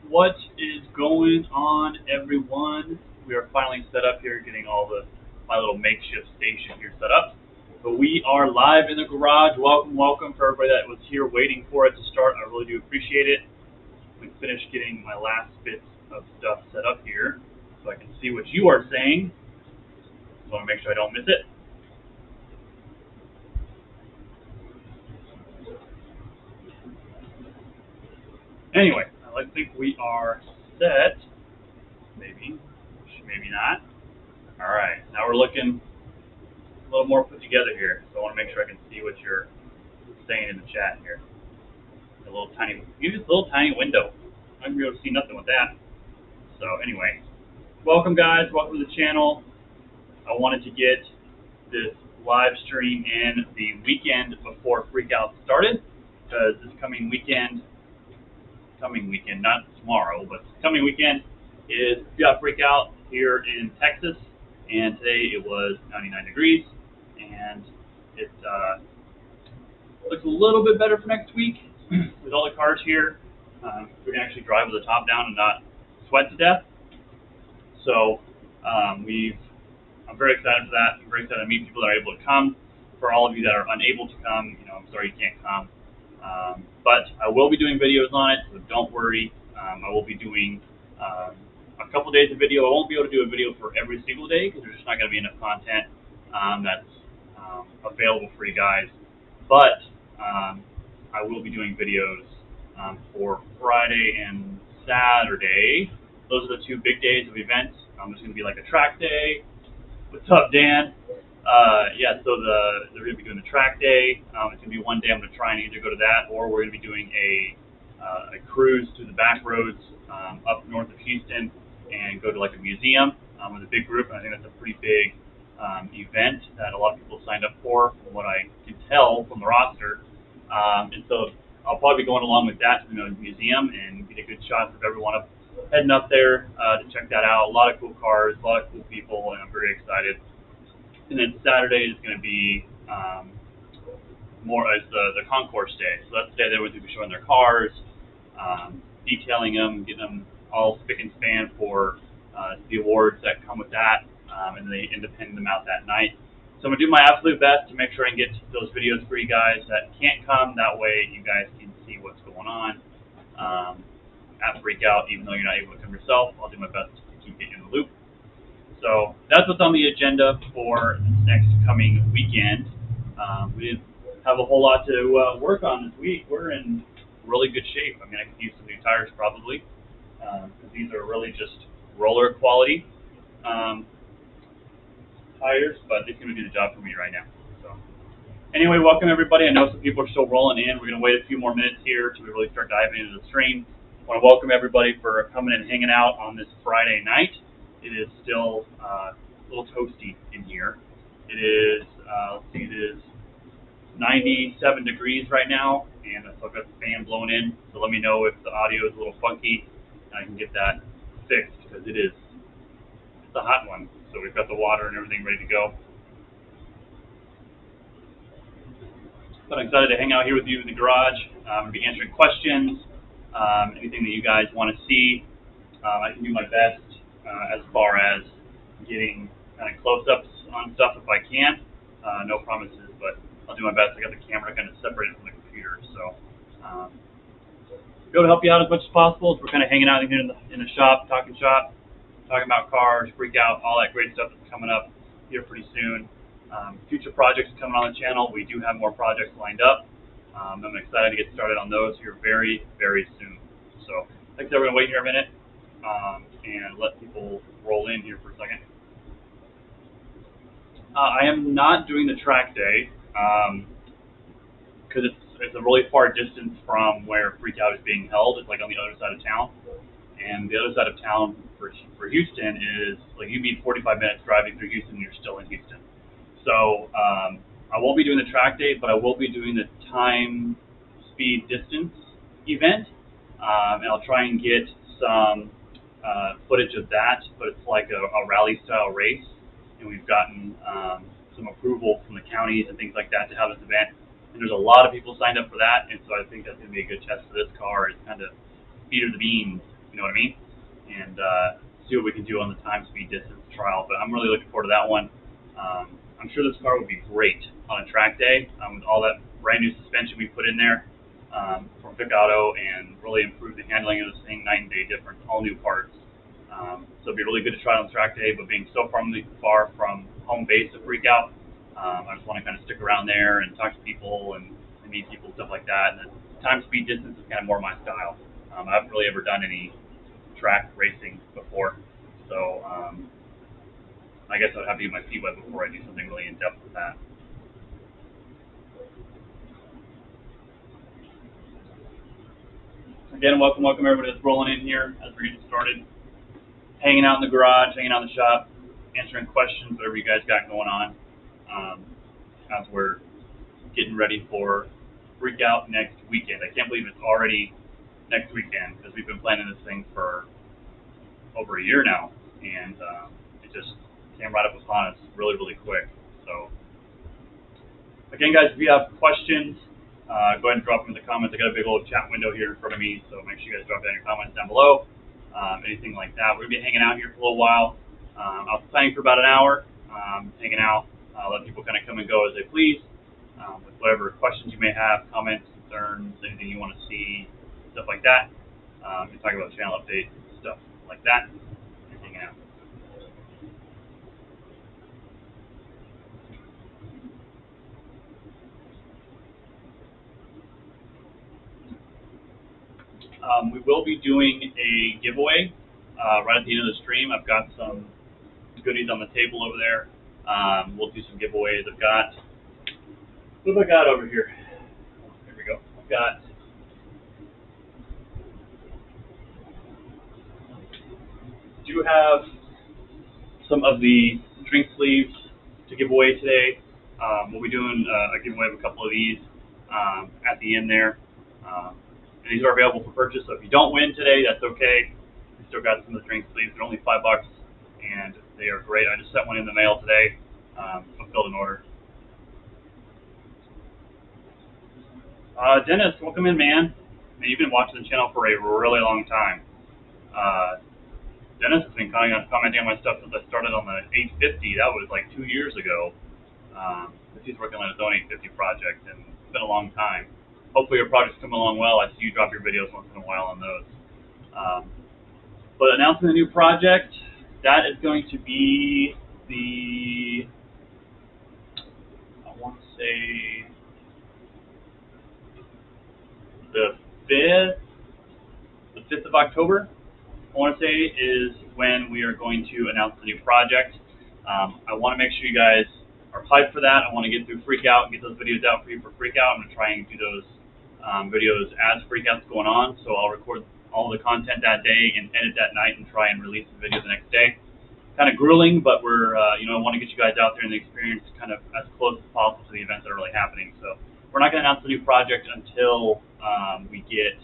What is going on, everyone? We are finally set up here, getting all my little makeshift station here set up. But we are live in the garage. Welcome, welcome for everybody that was here waiting for it to start. I really do appreciate it. We finished getting my last bits of stuff set up here, so I can see what you are saying. Just want to make sure I don't miss it. Anyway, I think we are set. Maybe not. All right, now we're looking a little more put together here. So I want to make sure I can see what you're saying in the chat here. A little tiny, use this little tiny window. I'm gonna be able to see nothing with that. So anyway, welcome guys, welcome to the channel. I wanted to get this live stream in the weekend before Freakout started, because this coming weekend, not tomorrow, but coming weekend is Fiat Freakout here in Texas, and today it was 99 degrees, and it looks a little bit better for next week with all the cars here. We can actually drive with the top down and not sweat to death. So I'm very excited for that. I'm very excited to meet people that are able to come. For all of you that are unable to come, I'm sorry you can't come. But I will be doing videos on it, so don't worry. I will be doing a couple days of video. I won't be able to do a video for every single day because there's just not going to be enough content that's available for you guys. But I will be doing videos for Friday and Saturday. Those are the two big days of events. There's going to be like a track day. What's up, Dan? Yeah, so they're going to be doing the track day. It's going to be one day. I'm going to try and either go to that, or we're going to be doing a cruise through the back roads up north of Houston and go to like a museum with a big group. And I think that's a pretty big event that a lot of people signed up for, from what I can tell from the roster. And so I'll probably be going along with that to the museum and get a good shot of everyone heading up there to check that out. A lot of cool cars, a lot of cool people, and I'm very excited. And then Saturday is going to be more as the concourse day. So that's the day they would be showing their cars, detailing them, getting them all spick and span for the awards that come with that, and they end up handing them out that night. So I'm going to do my absolute best to make sure I can get those videos for you guys that can't come. That way you guys can see what's going on at Freakout, even though you're not able to come yourself. I'll do my best to keep you in the loop. So that's what's on the agenda for this next coming weekend. We didn't have a whole lot to work on this week. We're in really good shape. I mean, I could use some new tires probably, because these are really just roller quality tires, but this is going to do the job for me right now. So anyway, welcome everybody. I know some people are still rolling in. We're going to wait a few more minutes here till we really start diving into the stream. I want to welcome everybody for coming and hanging out on this Friday night. It is still a little toasty in here. It is, let's see, it is 97 degrees right now, and I've got the fan blowing in, so let me know if the audio is a little funky, and I can get that fixed, because it's a hot one. So we've got the water and everything ready to go. But I'm excited to hang out here with you in the garage. I'm going to be answering questions, anything that you guys want to see. I can do my best as far as getting kind of close-ups on stuff if I can. No promises, but I'll do my best. I got the camera kind of separated from the computer, so be able to help you out as much as possible. We're kind of hanging out here in the shop, talking about cars, Freakout, all that great stuff that's coming up here pretty soon. Future projects coming on the channel. We do have more projects lined up. I'm excited to get started on those here very, very soon. So like I said, we're going to wait here a minute and let people roll in here for a second. I am not doing the track day because it's a really far distance from where Freakout is being held. It's like on the other side of town. And the other side of town for Houston is, like, you need 45 minutes driving through Houston and you're still in Houston. So I won't be doing the track day, but I will be doing the time, speed, distance event. And I'll try and get some footage of that, but it's like a rally-style race. And we've gotten some approval from the counties and things like that to have this event. And there's a lot of people signed up for that, and so I think that's going to be a good test for this car. It's kind of feed her the beans you know what I mean? And see what we can do on the time, speed, distance trial. But I'm really looking forward to that one. I'm sure this car would be great on a track day with all that brand new suspension we put in there from Vick Auto, and really improve the handling of this thing, night and day difference, all new parts. So it'd be really good to try it on the track day, but being so far from home base of Freakout, I just want to kind of stick around there and talk to people and meet people, stuff like that. And then time, speed, distance is kind of more my style. I haven't really ever done any track racing before, so I guess I'd have to get my feet wet before I do something really in depth with that. Again, welcome everybody that's rolling in here as we're getting started. Hanging out in the garage, hanging out in the shop, answering questions, whatever you guys got going on, as we're getting ready for Freakout next weekend. I can't believe it's already next weekend, because we've been planning this thing for over a year now, and it just came right up upon us really, really quick. So, again, guys, if you have questions, go ahead and drop them in the comments. I got a big old chat window here in front of me, so make sure you guys drop down your comments down below. Anything like that. We're going to be hanging out here for a little while. I was planning for about an hour, hanging out, let people kind of come and go as they please, with whatever questions you may have, comments, concerns, anything you want to see, stuff like that. We talk about channel updates, stuff like that, and hanging out. We will be doing a giveaway right at the end of the stream. I've got some goodies on the table over there. We'll do some giveaways. What have I got over here? Here we go. I've got do have some of the drink sleeves to give away today. We'll be doing a giveaway of a couple of these at the end there. And these are available for purchase, so if you don't win today, that's okay. We still got some of the drink sleeves. They're only $5, and they are great. I just sent one in the mail today, fulfilled an order. Dennis, welcome in, man. You've been watching the channel for a really long time. Dennis has been commenting on my stuff since I started on the 850. That was like 2 years ago. He's working on his own 850 project, and it's been a long time. Hopefully your project's coming along well. I see you drop your videos once in a while on those. But announcing the new project, that is going to be the, I want to say, the 5th of October, I want to say, is when we are going to announce the new project. I want to make sure you guys are hyped for that. I want to get through Freakout and get those videos out for you for Freakout. I'm going to try and do those videos as Freakout's going on, so I'll record all the content that day and edit that night and try and release the video the next day. Kind of grueling, but we're, I want to get you guys out there and the experience kind of as close as possible to the events that are really happening. So we're not going to announce the new project until we get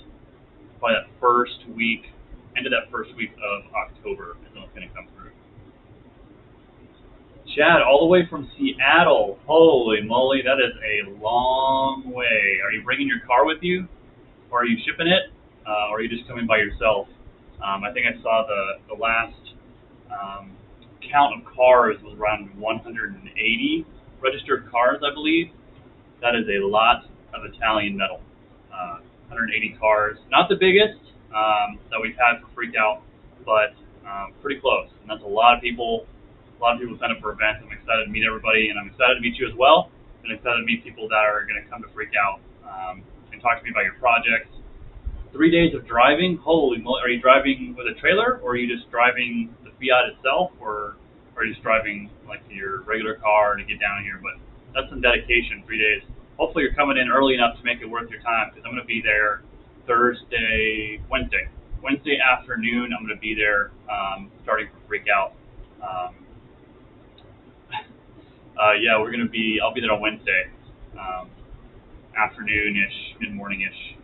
probably that first week, end of that first week of October is when it's going to come through. Chad, all the way from Seattle. Holy moly, that is a long way. Are you bringing your car with you? Or are you shipping it? Or are you just coming by yourself? I think I saw the last count of cars was around 180 registered cars, I believe. That is a lot of Italian metal. 180 cars. Not the biggest that we've had for Freakout, but pretty close. And that's a lot of people. A lot of people sign up for events. I'm excited to meet everybody, and I'm excited to meet you as well. And excited to meet people that are going to come to Freakout and talk to me about your projects. 3 days of driving. Holy moly! Are you driving with a trailer, or are you just driving the Fiat itself, or are you just driving like your regular car to get down here? But that's some dedication. 3 days. Hopefully, you're coming in early enough to make it worth your time, because I'm going to be there Wednesday afternoon. I'm going to be there starting for Freakout. Yeah, I'll be there on Wednesday, afternoon-ish, mid-morning-ish.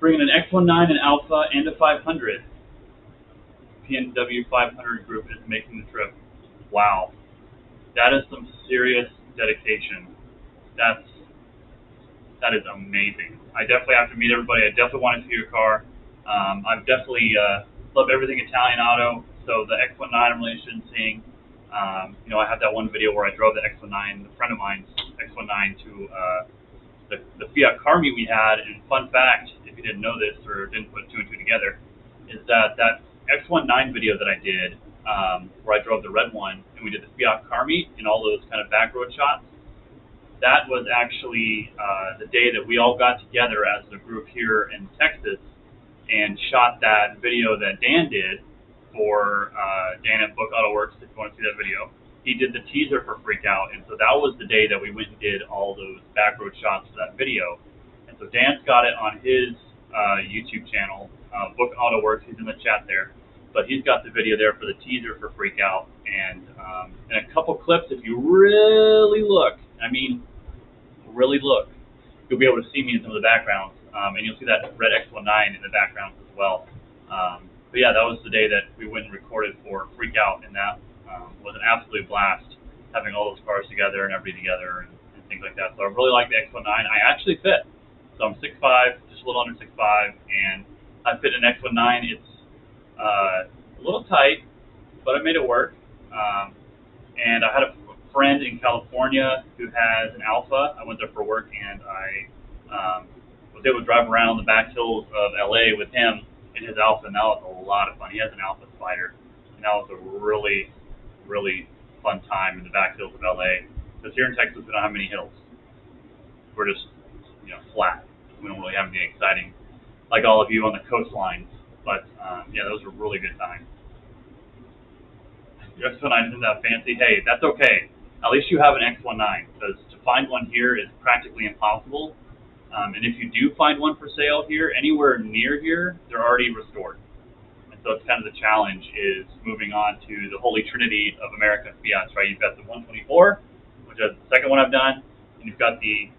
Bringing an X19, an Alpha, and a 500. PNW 500 group is making the trip. Wow. That is some serious dedication. That is amazing. I definitely have to meet everybody. I definitely want to see your car. I've definitely love everything Italian auto. So the X19 I'm really interested in seeing. You know, I have that one video where I drove the X19, a friend of mine's X19 to the Fiat car meet we had. And fun fact, if you didn't know this or didn't put two and two together, is that X19 video that I did, where I drove the red one and we did the Fiat car meet and all those kind of back road shots. That was actually the day that we all got together as a group here in Texas and shot that video that Dan did for Dan at Vick Autosports. If you want to see that video, he did the teaser for Freakout, and so that was the day that we went and did all those back road shots for that video. And so Dan's got it on his YouTube channel, Vick Autosports. He's in the chat there, but he's got the video there for the teaser for Freakout, and a couple clips. If you really look, I mean, really look, you'll be able to see me in some of the backgrounds, and you'll see that red X19 in the background as well. But yeah, that was the day that we went and recorded for Freakout, and that was an absolute blast, having all those cars together and everybody together and things like that. So I really like the X19. I actually fit. So I'm 6'5", just a little under 6'5", and I fit an X19. It's a little tight, but I made it work. And I had a friend in California who has an Alpha. I went there for work, and I was able to drive around the back hills of LA with him in his Alpha, and that was a lot of fun. He has an Alpha Spider, and that was a really, really fun time in the back hills of LA. Because here in Texas, we don't have many hills. We're just, you know, flat. We don't really have anything exciting, like all of you on the coastlines. But yeah, those were really good times. Your X19 isn't that fancy. Hey, that's okay. At least you have an X19, because to find one here is practically impossible. And if you do find one for sale here, anywhere near here, they're already restored. And so it's kind of the challenge is moving on to the holy trinity of American Fiats, right? You've got the 124, which is the second one I've done, and you've got the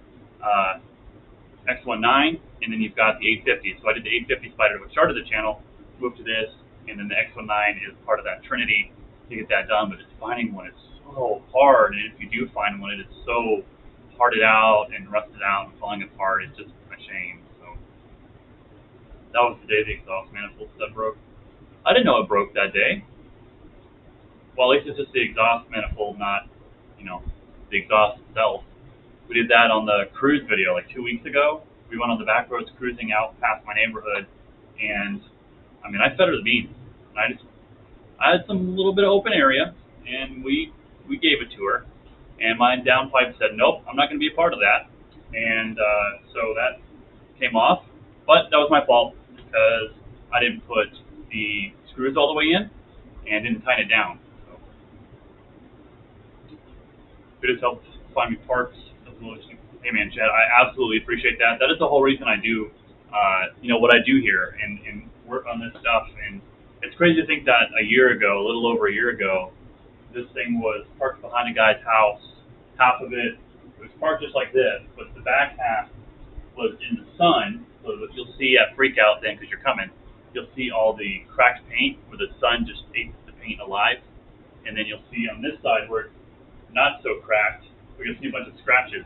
X19, and then you've got the 850. So I did the 850 Spider, which started the channel, moved to this, and then the X19 is part of that trinity to get that done. But it's finding one is so hard, and if you do find one, it's so parted out and rusted out and falling apart. It's just a shame. So that was the day the exhaust manifold stud broke. I didn't know it broke that day. Well, at least it's just the exhaust manifold, not, you know, the exhaust itself. We did that on the cruise video like 2 weeks ago. We went on the back roads cruising out past my neighborhood, and I mean, I fed her the beans. I had some little bit of open area, and we gave it to her. And my downpipe said, nope, I'm not going to be a part of that. And so that came off. But that was my fault, because I didn't put the screws all the way in and didn't tighten it down. So it has helped find me parts. Hey man, Chad, I absolutely appreciate that. That is the whole reason I do, you know, what I do here and work on this stuff. And it's crazy to think that a year ago, a little over a year ago, this thing was parked behind a guy's house. Half of it was parked just like this, but the back half was in the sun. So that you'll see at Freakout then, because you're coming, you'll see all the cracked paint where the sun just ate the paint alive. And then you'll see on this side where it's not so cracked, we're going to see a bunch of scratches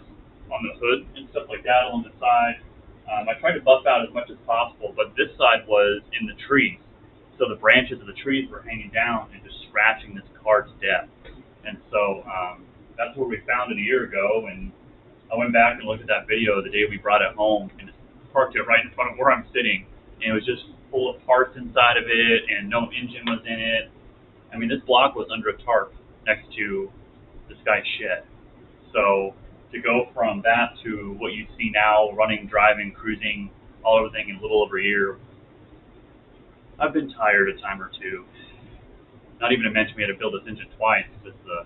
on the hood and stuff like that along the side. I tried to buff out as much as possible, but this side was in the trees. So the branches of the trees were hanging down and just scratching this car to death. And so that's where we found it a year ago, and I went back and looked at that video the day we brought it home and just parked it right in front of where I'm sitting, and it was just full of parts inside of it, and no engine was in it. I mean, this block was under a tarp next to this guy's shed. So to go from that to what you see now, running, driving, cruising, all everything in a little over a year, I've been tired a time or two. Not even to mention we had to build this engine twice because the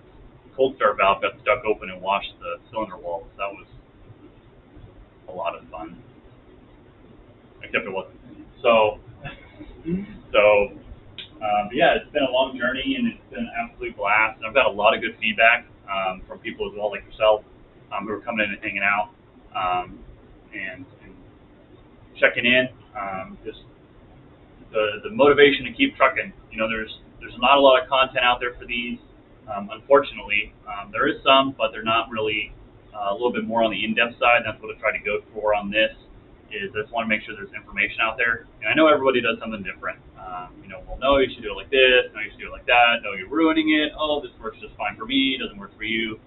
cold start valve got stuck open and washed the cylinder walls. That was a lot of fun. Except it wasn't. So yeah, it's been a long journey and it's been an absolute blast. And I've got a lot of good feedback from people as well, like yourself, who are coming in and hanging out and checking in. Just the motivation to keep trucking. You know, there's not a lot of content out there for these. Unfortunately, there is some, but they're not really a little bit more on the in-depth side. That's what I tried to go for on this, is I just want to make sure there's information out there. And I know everybody does something different. Well, no, you should do it like this. No, you should do it like that. No, you're ruining it. Oh, this works just fine for me. It doesn't work for you.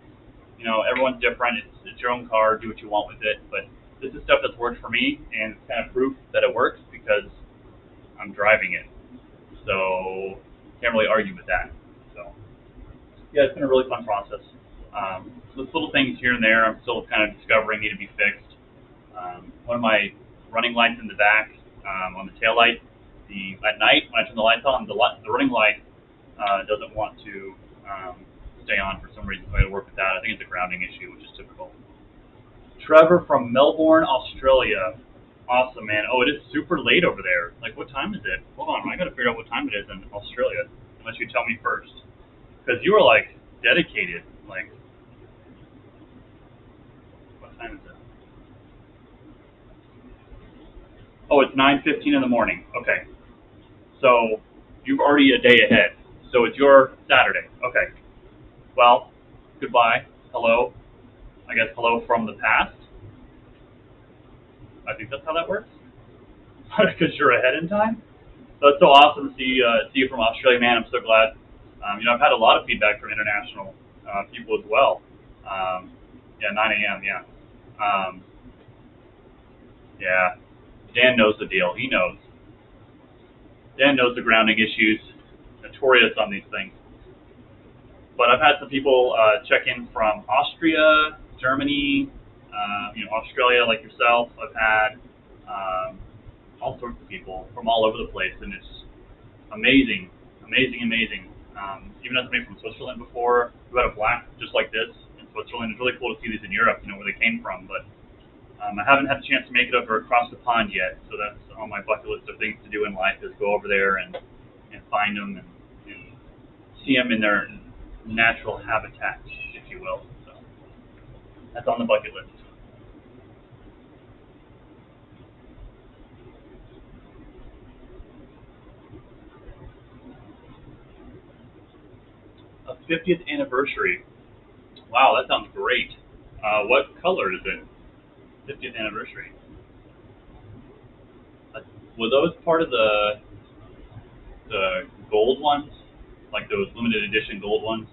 Everyone's different. It's your own car. Do what you want with it. But this is stuff that's worked for me, and it's kind of proof that it works because I'm driving it. So can't really argue with that. So yeah, it's been a really fun process. Those little things here and there I'm still kind of discovering need to be fixed. One of my running lights in the back on the tail light, at night when I turn the lights on, the running light doesn't want to stay on for some reason, so I had to work with that. I think it's a grounding issue, which is typical. Trevor from Melbourne, Australia. Awesome, man. Oh, it is super late over there. Like, what time is it? Hold on, I gotta figure out what time it is in Australia, unless you tell me first. Because you are, like, dedicated. Like, what time is it? Oh, it's 9:15 in the morning. Okay. So, you're already a day ahead. So, it's your Saturday. Okay. Well, goodbye. Hello. I guess hello from the past. I think that's how that works. Because you're ahead in time. So it's so awesome to see you from Australia, man. I'm so glad. I've had a lot of feedback from international people as well. 9 a.m. Yeah. Yeah. Dan knows the deal. He knows. Dan knows the grounding issues. Notorious on these things. But I've had some people check in from Austria, Germany, Australia, like yourself. I've had all sorts of people from all over the place, and it's amazing. Even had somebody from Switzerland before who had a black just like this in Switzerland. It's really cool to see these in Europe, where they came from. But I haven't had the chance to make it over across the pond yet, so that's on my bucket list of things to do in life is go over there and find them and see them in their natural habitat, if you will. So that's on the bucket list. A 50th anniversary. Wow, that sounds great. What color is it? 50th anniversary. Were those part of the gold ones, like those limited edition gold ones?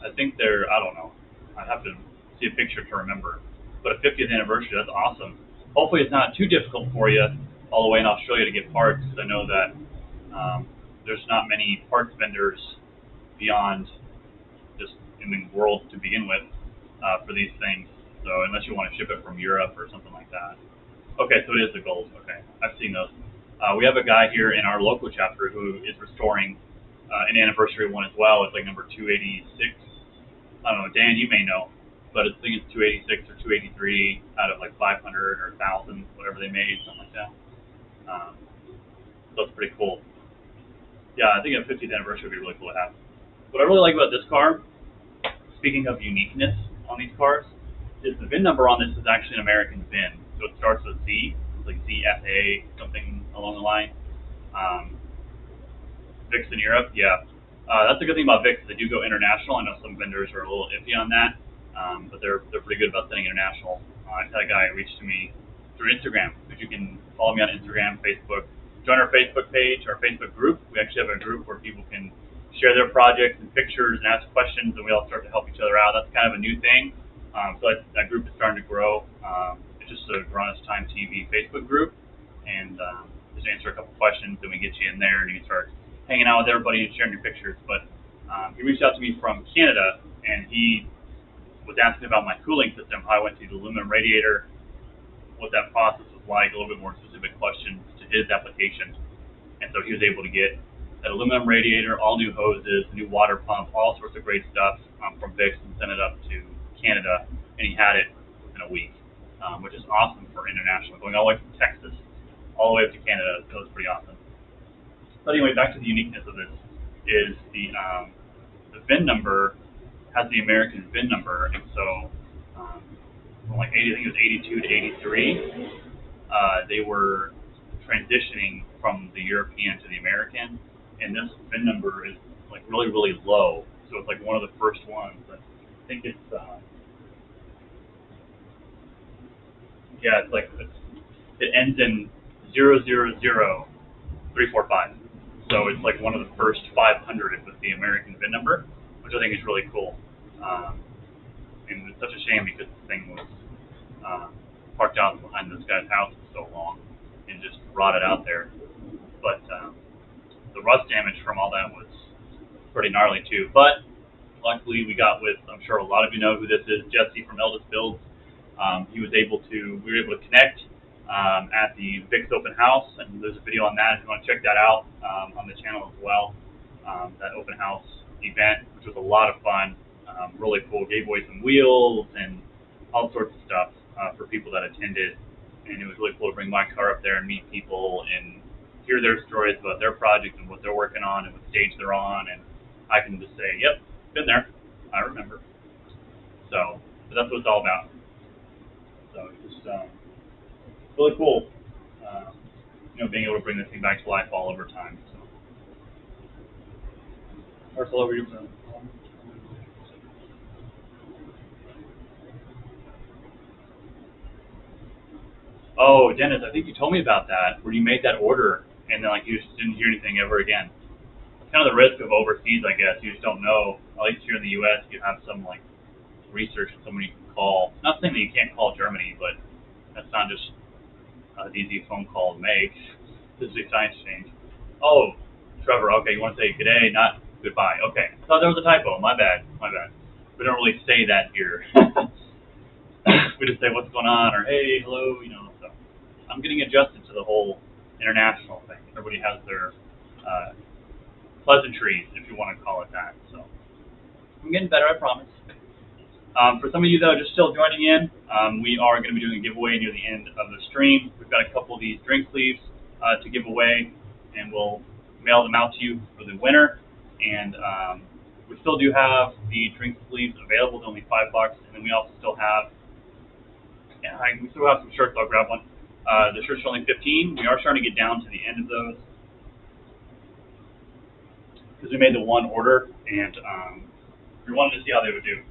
I think they're. I don't know. I'd have to see a picture to remember. But a 50th anniversary, that's awesome. Hopefully, it's not too difficult for you all the way in Australia to get parts. Because I know that there's not many parts vendors beyond just in the world to begin with for these things. So unless you want to ship it from Europe or something like that. Okay, so it is the gold. Okay, I've seen those. We have a guy here in our local chapter who is restoring an anniversary one as well. It's like number 286. I don't know, Dan, you may know, but I think it's 286 or 283 out of like 500 or 1,000, whatever they made, something like that. So it's pretty cool. Yeah, I think a 50th anniversary would be really cool to have. What I really like about this car, speaking of uniqueness on these cars, is the VIN number on this is actually an American VIN. So it starts with Z, like ZFA, something along the line. Vicks in Europe, yeah. That's a good thing about Vicks. They do go international. I know some vendors are a little iffy on that, but they're pretty good about sending international. I had a guy reach to me through Instagram. If you can follow me on Instagram, Facebook, join our Facebook page, our Facebook group. We actually have a group where people can share their projects and pictures and ask questions, and we all start to help each other out. That's kind of a new thing. So that group is starting to grow. It's just a Grana's Time TV Facebook group, and just answer a couple questions, then we get you in there, and you can start hanging out with everybody and sharing your pictures. But he reached out to me from Canada, and he was asking about my cooling system, how I went through the aluminum radiator, what that process was like, a little bit more specific questions to his application. And so he was able to get that aluminum radiator, all new hoses, new water pump, all sorts of great stuff from Vicks, and sent it up to Canada, and he had it in a week, which is awesome for international, going all the way from Texas all the way up to Canada. So it's pretty awesome. But anyway, back to the uniqueness of this is the VIN number has the American VIN number, and so from like 80, I think it was 82 to 83, they were transitioning from the European to the American, and this VIN number is like really, really low. So it's like one of the first ones. I think it's it's it ends in 000345. So it's like one of the first 500 with the American VIN number, which I think is really cool. And it's such a shame because the thing was parked out behind this guy's house for so long and just rotted out there. But the rust damage from all that was pretty gnarly too. But luckily we got with, I'm sure a lot of you know who this is, Jesse from Eldest Builds. We were able to connect at the Vick's open house, and there's a video on that if you want to check that out on the channel as well. That open house event, which was a lot of fun, really cool. Gave away some wheels and all sorts of stuff for people that attended, and it was really cool to bring my car up there and meet people and hear their stories about their project and what they're working on and what stage they're on, and I can just say, yep, been there, I remember. So that's what it's all about. So it's just really cool, being able to bring this thing back to life all over time. So, Marcel, over you. Oh, Dennis, I think you told me about that, where you made that order and then you just didn't hear anything ever again. It's kind of the risk of overseas, I guess. You just don't know. At least here in the U.S., you have some research and somebody you can call. Not saying that you can't call Germany, but that's not just an easy phone call to make. This is a science change. Oh, Trevor, okay, you want to say good day, not goodbye. Okay, I thought there was a typo. My bad. We don't really say that here. We just say what's going on or hey, hello, So I'm getting adjusted to the whole international thing. Everybody has their pleasantries, if you want to call it that. So I'm getting better, I promise. For some of you that are just still joining in, we are going to be doing a giveaway near the end of the stream. We've got a couple of these drink sleeves to give away, and we'll mail them out to you for the winner. And we still do have the drink sleeves available. They're only $5, and then we also still have we still have some shirts. I'll grab one. The shirts are only $15. We are starting to get down to the end of those because we made the one order, and we wanted to see how they would do.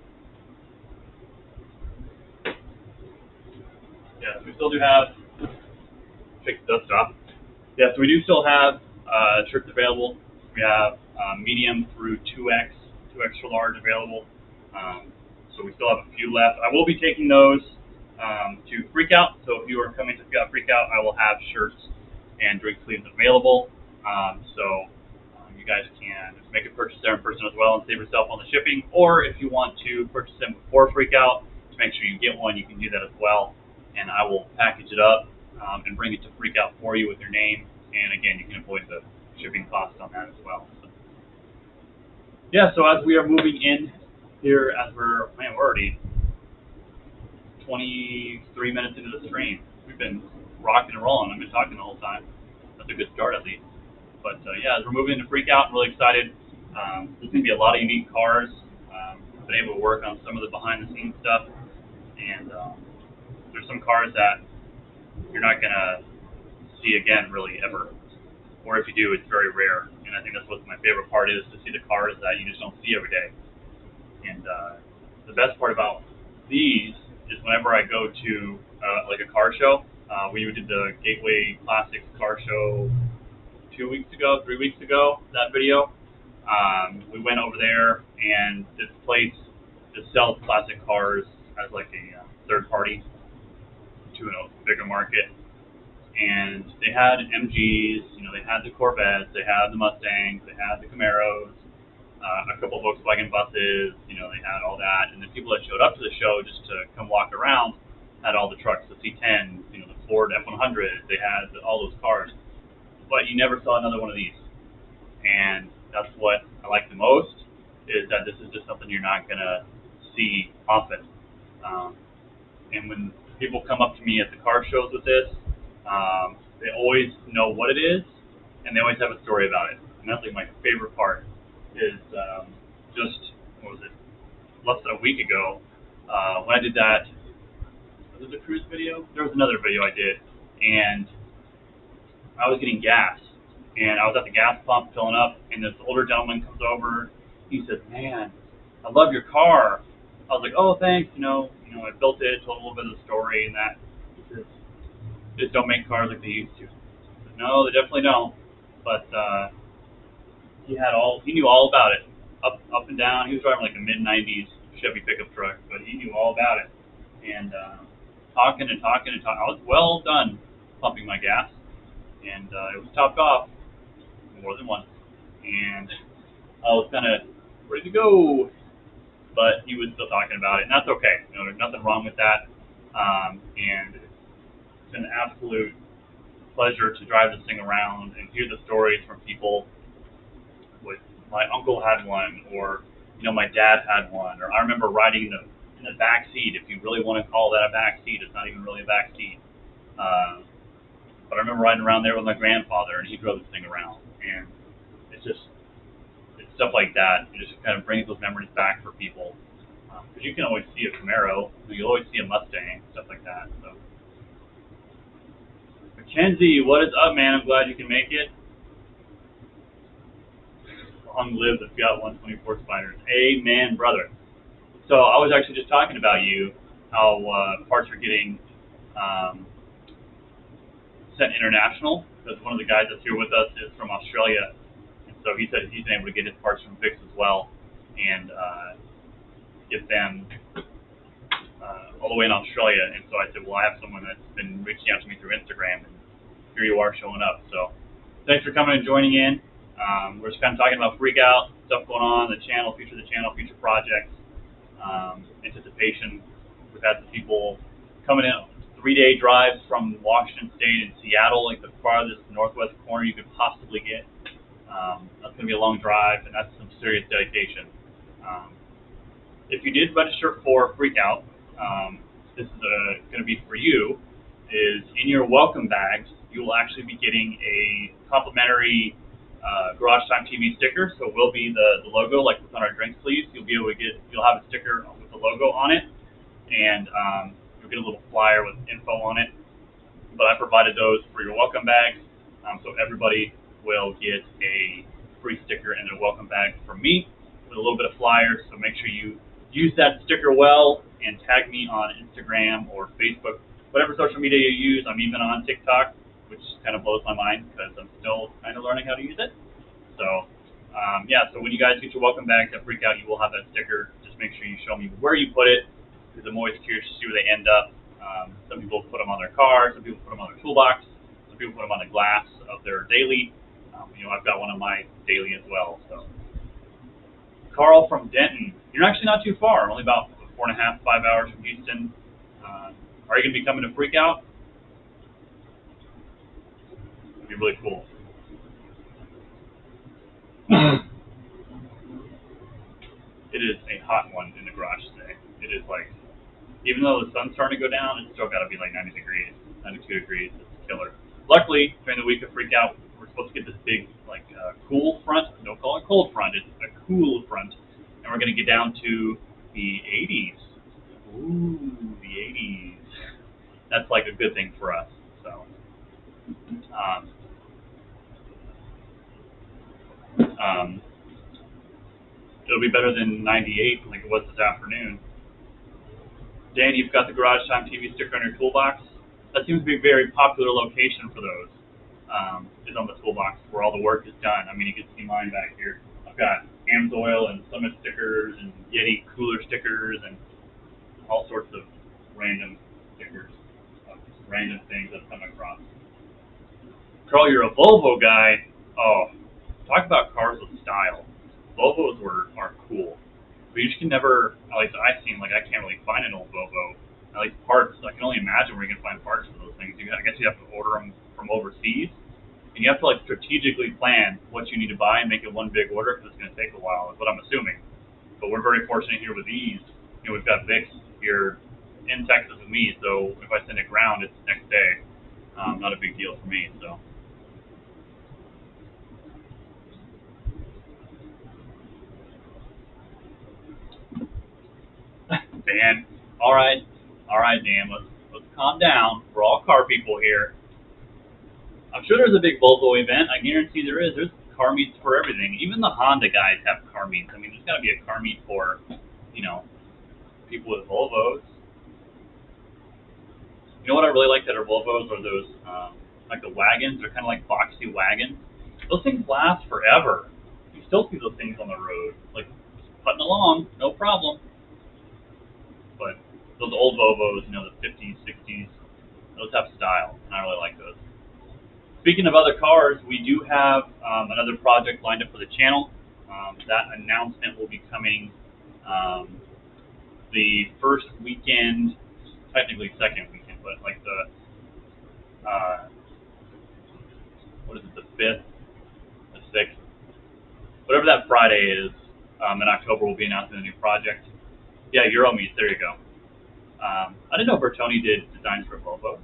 Yeah, so we still do have, shake the dust off. Yeah, so we do still have shirts available. We have medium through 2X, 2 extra large available. So we still have a few left. I will be taking those to Freakout. So if you are coming to Fiat Freakout, I will have shirts and drink sleeves available. So you guys can just make a purchase there in person as well and save yourself on the shipping. Or if you want to purchase them before Freakout, to make sure you get one, you can do that as well. And I will package it up and bring it to Freakout for you with your name. And again, you can avoid the shipping cost on that as well. So, yeah, so as we are moving in here, we're already 23 minutes into the stream. We've been rocking and rolling. I've been talking the whole time. That's a good start at least. But yeah, as we're moving into Freakout, I'm really excited. There's going to be a lot of unique cars. I've been able to work on some of the behind-the-scenes stuff. And there's some cars that you're not going to see again really ever. Or if you do, it's very rare. And I think that's what my favorite part is, to see the cars that you just don't see every day. And the best part about these is whenever I go to a car show. We did the Gateway Classics car show 3 weeks ago, that video. We went over there, and this place just sells classic cars as a third party to a bigger market. And they had MGs, they had the Corvettes, they had the Mustangs, they had the Camaros, a couple of Volkswagen buses, they had all that. And the people that showed up to the show just to come walk around had all the trucks, the C10s, the Ford F100, they had all those cars. But you never saw another one of these. And that's what I like the most, is that this is just something you're not going to see often. And when people come up to me at the car shows with this, they always know what it is, and they always have a story about it. And that's my favorite part is just, less than a week ago, when I did that, was it the cruise video? There was another video I did, and I was getting gas, and I was at the gas pump filling up, and this older gentleman comes over. He said, "Man, I love your car." I was like, "Oh, thanks, I built it," told a little bit of the story and that. He says, just don't make cars like they used to. No, they definitely don't. But he knew all about it, up and down. He was driving like a mid '90s Chevy pickup truck, but he knew all about it. And talking and talking and talking, I was well done pumping my gas, and it was topped off more than once, and I was kind of ready to go, but he was still talking about it, and that's okay. You know, there's nothing wrong with that, and it's an absolute pleasure to drive this thing around and hear the stories from people. With my uncle had one, or my dad had one, or I remember riding in the back seat. If you really want to call that a back seat, it's not even really a back seat. But I remember riding around there with my grandfather, and he drove this thing around, and it's stuff like that. It just kind of brings those memories back for people, because you can always see a Camaro, you always see a Mustang, stuff like that. So. Mackenzie, what is up, man? I'm glad you can make it. Long live the Fiat 124 Spiders. Amen, brother. So I was actually just talking about you, how parts are getting sent international, because one of the guys that's here with us is from Australia, and so he said he's been able to get his parts from Vicks as well, and get them all the way in Australia. And so I said, well, I have someone that's been reaching out to me through Instagram, and here you are showing up. So thanks for coming and joining in. We're just kind of talking about Freakout, stuff going on, the channel, future projects, anticipation. We've had some people coming in 3-day drives from Washington State and Seattle, like the farthest northwest corner you could possibly get. That's going to be a long drive, and that's some serious dedication. If you did register for Freakout, this is going to be for you, is in your welcome bags, you will actually be getting a complimentary Garage Time TV sticker. So it will be the logo, like what's on our drink sleeves. You'll have a sticker with the logo on it, and you'll get a little flyer with info on it. But I provided those for your welcome bags, so everybody will get a free sticker in their welcome bag from me with a little bit of flyer. So make sure you use that sticker well and tag me on Instagram or Facebook, whatever social media you use. I'm even on Tik Tok, which kind of blows my mind because I'm still kind of learning how to use it. So, so when you guys get your welcome bags at Freakout, you will have that sticker. Just make sure you show me where you put it, because I'm always curious to see where they end up. Some people put them on their car, some people put them on their toolbox, some people put them on the glass of their daily. I've got one on my daily as well. So, Carl from Denton, you're actually not too far. Only about 4.5, 5 hours from Houston. Are you going to be coming to Freakout? It'd be really cool. It is a hot one in the garage today. It is like, even though the sun's starting to go down, it's still got to be like 90 degrees, 92 degrees. It's killer. Luckily, during the week of Freakout, we're supposed to get this big, cool front. Don't call it cold front. It's a cool front. And we're going to get down to the 80s. Ooh, the 80s. That's like a good thing for us. So, it'll be better than 98 like it was this afternoon. Dan, you've got the Garage Time TV sticker on your toolbox. That seems to be a very popular location for those, is on the toolbox where all the work is done. I mean, you can see mine back here. I've got Amsoil and Summit stickers and Yeti cooler stickers and all sorts of random stickers of random things I've come across. Carl, you're a Volvo guy. Oh, talk about cars with style. Volvos are cool. But you just can never, at least I can't really find an old Volvo. At least parts. I can only imagine where you can find parts for those things. I guess you have to order them from overseas. And you have to strategically plan what you need to buy and make it one big order, because it's going to take a while, is what I'm assuming. But we're very fortunate here with these. We've got Vicks here in Texas with me, so if I send it ground, it's the next day. Not a big deal for me. So. Dan, all right, Dan. Let's calm down. We're all car people here. I'm sure there's a big Volvo event. I guarantee there is. There's car meets for everything. Even the Honda guys have car meets. I mean, there's got to be a car meet for, people with Volvos. You know what I really like that are Volvos are those, like the wagons. They're kind of like boxy wagons. Those things last forever. You still see those things on the road, like putting along, no problem. But those old Volvos, you know, the 50s, 60s, those have style, and I really like those. Speaking of other cars, we do have another project lined up for the channel. That announcement will be coming the first weekend, technically second weekend, but like the, what is it, the 5th, the 6th, whatever that Friday is in October, we'll be announcing a new project. Yeah, Euromeet, there you go. I didn't know Bertoni did designs for Volvos.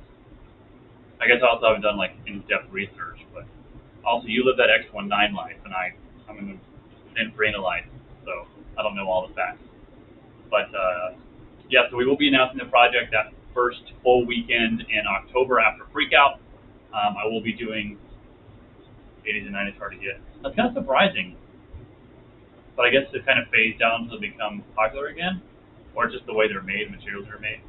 I guess I also haven't done like in-depth research, but also you live that X19 life, and I'm in the Infarina life, so I don't know all the facts. But yeah, so we will be announcing the project that first full weekend in October after Freakout. I will be doing 80s and 90s hard to get. That's kind of surprising, but I guess it kind of phased down until they become popular again, or just the way they're made, materials are made.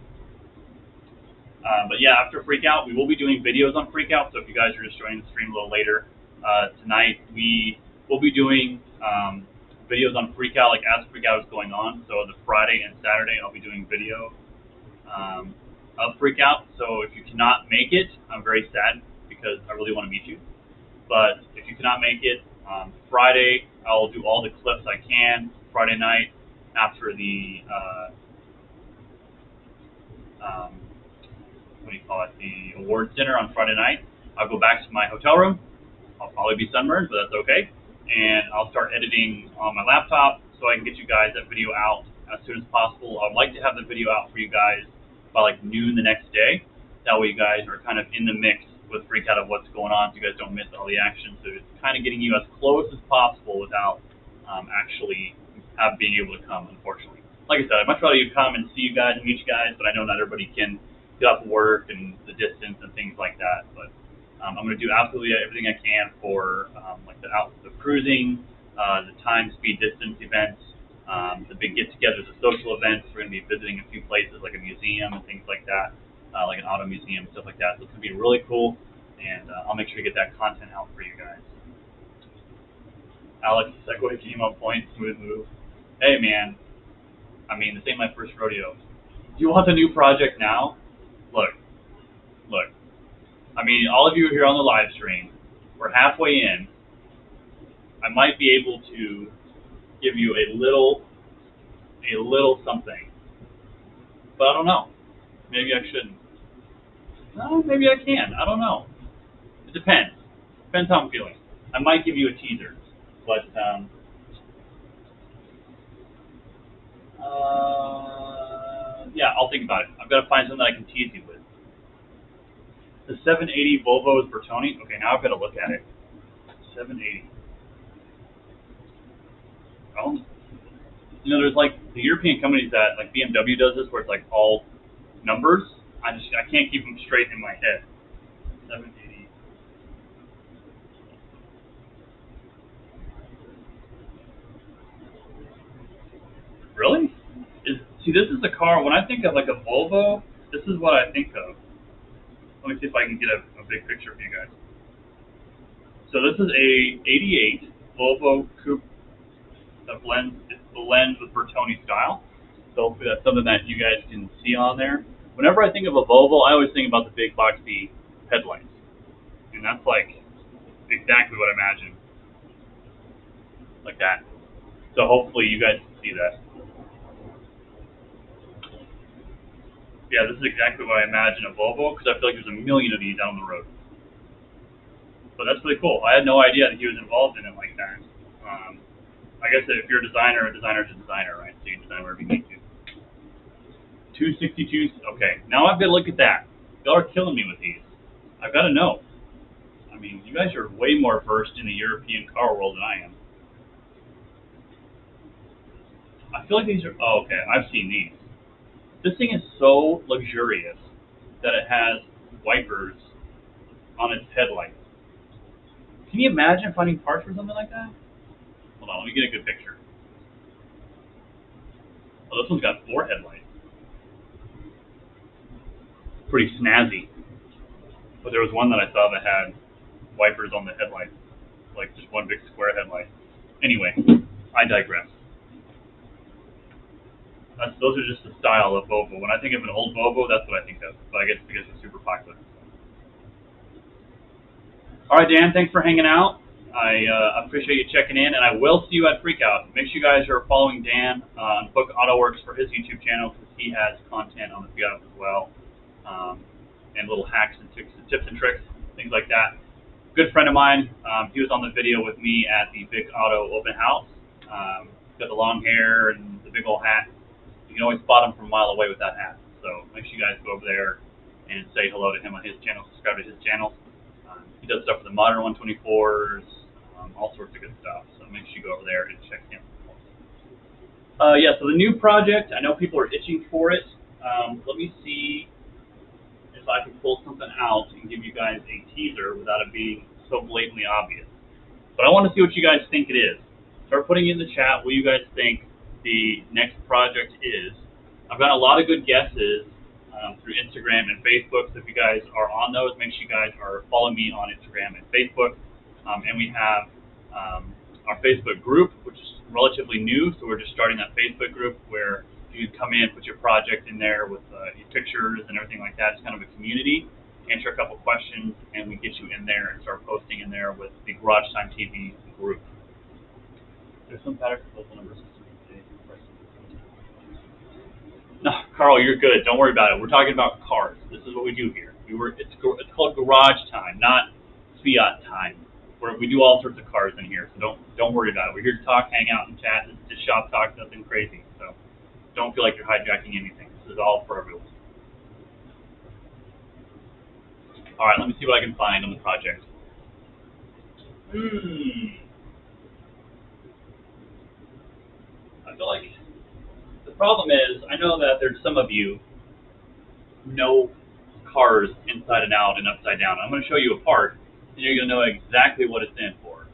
But yeah, after Freakout, we will be doing videos on Freakout, so if you guys are just joining the stream a little later, tonight we will be doing videos on Freakout, like as Freakout is going on. So the Friday and Saturday, I'll be doing video of Freakout. So if you cannot make it, I'm very sad because I really want to meet you. But if you cannot make it, Friday, I'll do all the clips I can. Friday night, after the, what do you call it, the awards dinner on Friday night, I'll go back to my hotel room. I'll probably be sunburned, but that's okay. And I'll start editing on my laptop so I can get you guys that video out as soon as possible. I'd like to have the video out for you guys by like noon the next day. That way you guys are kind of in the mix with Freakout of what's going on, so you guys don't miss all the action. So it's kind of getting you as close as possible without actually being able to come, unfortunately. Like I said, I'd much rather you come and see you guys and meet you guys, but I know not everybody can get off work and the distance and things like that. But I'm going to do absolutely everything I can for like the cruising, the time, speed, distance events, the big get-togethers, the social events. We're going to be visiting a few places like a museum and things like that, like an auto museum and stuff like that. So it's going to be really cool, and I'll make sure to get that content out for you guys. Alex, Segway came on point, smooth move. Hey man, I mean, this ain't my first rodeo. Do you want the new project now? Look. I mean, all of you here on the live stream, we're halfway in. I might be able to give you a little something, but I don't know. Maybe I shouldn't. No, maybe I can. I don't know. It depends. Depends how I'm feeling. I might give you a teaser, but yeah, I'll think about it. I've got to find something I can tease you with. The 780 Volvo is Bertoni. Okay, now I've got to look at it. 780. Oh, you know, there's like the European companies that, like BMW does this, where it's like all numbers. I can't keep them straight in my head. 780. Really? See, this is the car. When I think of like a Volvo, this is what I think of. Let me see if I can get a big picture for you guys. So this is a 88 Volvo Coupe that blends with Bertoni style. So hopefully that's something that you guys can see on there. Whenever I think of a Volvo, I always think about the big boxy headlights. And that's like exactly what I imagine. Like that. So hopefully you guys can see that. Yeah, this is exactly what I imagine a Volvo, because I feel like there's a million of these out on the road. But that's really cool. I had no idea that he was involved in it like that. I guess that if you're a designer's a designer, right? So you can design whatever you need to. 262. Okay, now I've got to look at that. Y'all are killing me with these. I've got to know. I mean, you guys are way more versed in the European car world than I am. I feel like these are. Oh, okay, I've seen these. This thing is so luxurious that it has wipers on its headlights. Can you imagine finding parts for something like that? Hold on, let me get a good picture. Oh, this one's got 4 headlights. pretty snazzy. But there was one that I saw that had wipers on the headlights, like just one big square headlight. Anyway, I digress. Those are just the style of Volvo. When I think of an old Volvo, that's what I think of. But I guess because it's super popular. All right, Dan, thanks for hanging out. I appreciate you checking in, and I will see you at Freakout. Make sure you guys are following Dan on Vick Autoworks for his YouTube channel, because he has content on the Fiat as well, and little hacks and tips and tricks, things like that. Good friend of mine. He was on the video with me at the Vick Auto open house. Got the long hair and the big old hat. You can always spot him from a mile away with that hat. So make sure you guys go over there and say hello to him on his channel, subscribe to his channel. He does stuff for the modern 124s, all sorts of good stuff. So make sure you go over there and check him. Yeah, so the new project, I know people are itching for it. Let me see if I can pull something out and give you guys a teaser without it being so blatantly obvious. But I want to see what you guys think it is. Start putting it in the chat what you guys think the next project is. I've got a lot of good guesses through Instagram and Facebook, so if you guys are on those, make sure you guys are following me on Instagram and Facebook. And we have our Facebook group, which is relatively new, so we're just starting that Facebook group where you can come in, put your project in there with your pictures and everything like that. It's kind of a community. Answer a couple questions, and we get you in there and start posting in there with the Garage Time TV group. There's some pattern for both numbers. No, Carl, you're good. Don't worry about it. We're talking about cars. This is what we do here. It's called Garage Time, not Fiat Time. We do all sorts of cars in here, so don't worry about it. We're here to talk, hang out, and chat. It's just shop talk, nothing crazy. So don't feel like you're hijacking anything. This is all for everyone. All right, let me see what I can find on the project. I feel like the problem is, I know that there's some of you who know cars inside and out and upside down. I'm going to show you a part, and you're going to know exactly what it's in for.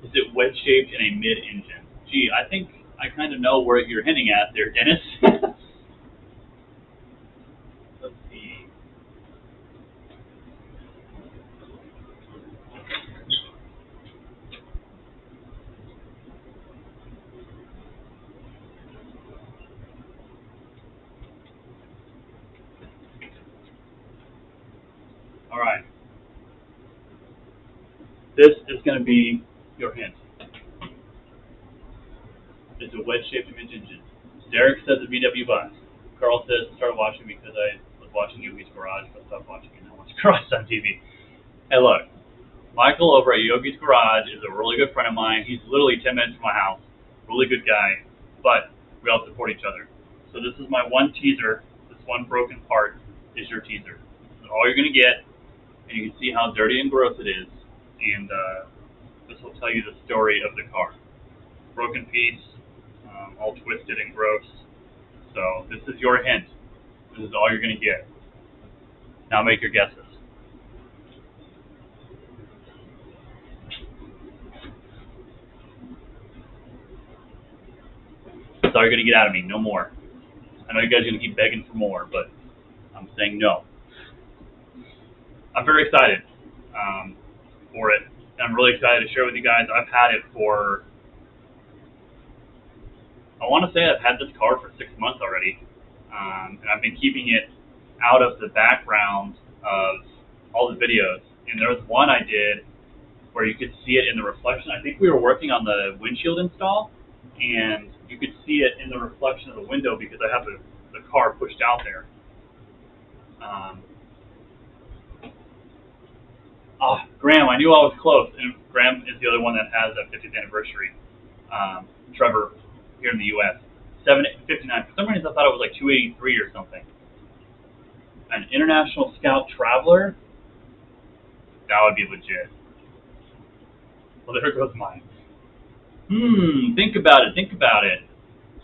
Is it wedge-shaped in a mid-engine? Gee, I think I kind of know where you're hinting at there, Dennis. Let's see. All right. This is going to be your hint. It's a wedge-shaped mid-engine. Derek says a VW bus. Carl says started watching because I was watching Yogi's Garage, but stopped watching and now watch Garage on TV. Hey, look, Michael over at Yogi's Garage is a really good friend of mine. He's literally 10 minutes from my house. Really good guy, but we all support each other. So this is my one teaser. This one broken part is your teaser. This is all you're going to get, and you can see how dirty and gross it is. And this will tell you the story of the car. Broken piece, all twisted and gross. So this is your hint. This is all you're going to get. Now make your guesses. That's all you're going to get out of me. No more. I know you guys are going to keep begging for more, but I'm saying no. I'm very excited for it. I'm really excited to share with you guys. I've had it for, I want to say I've had this car for 6 months already. And I've been keeping it out of the background of all the videos. And there was one I did where you could see it in the reflection. I think we were working on the windshield install, and you could see it in the reflection of the window because I have the car pushed out there. Graham, I knew I was close, and Graham is the other one that has that 50th anniversary. Trevor, here in the U.S. 759. For some reason, I thought it was like 283 or something. An International Scout Traveler? That would be legit. Well, there goes mine. Think about it. Think about it.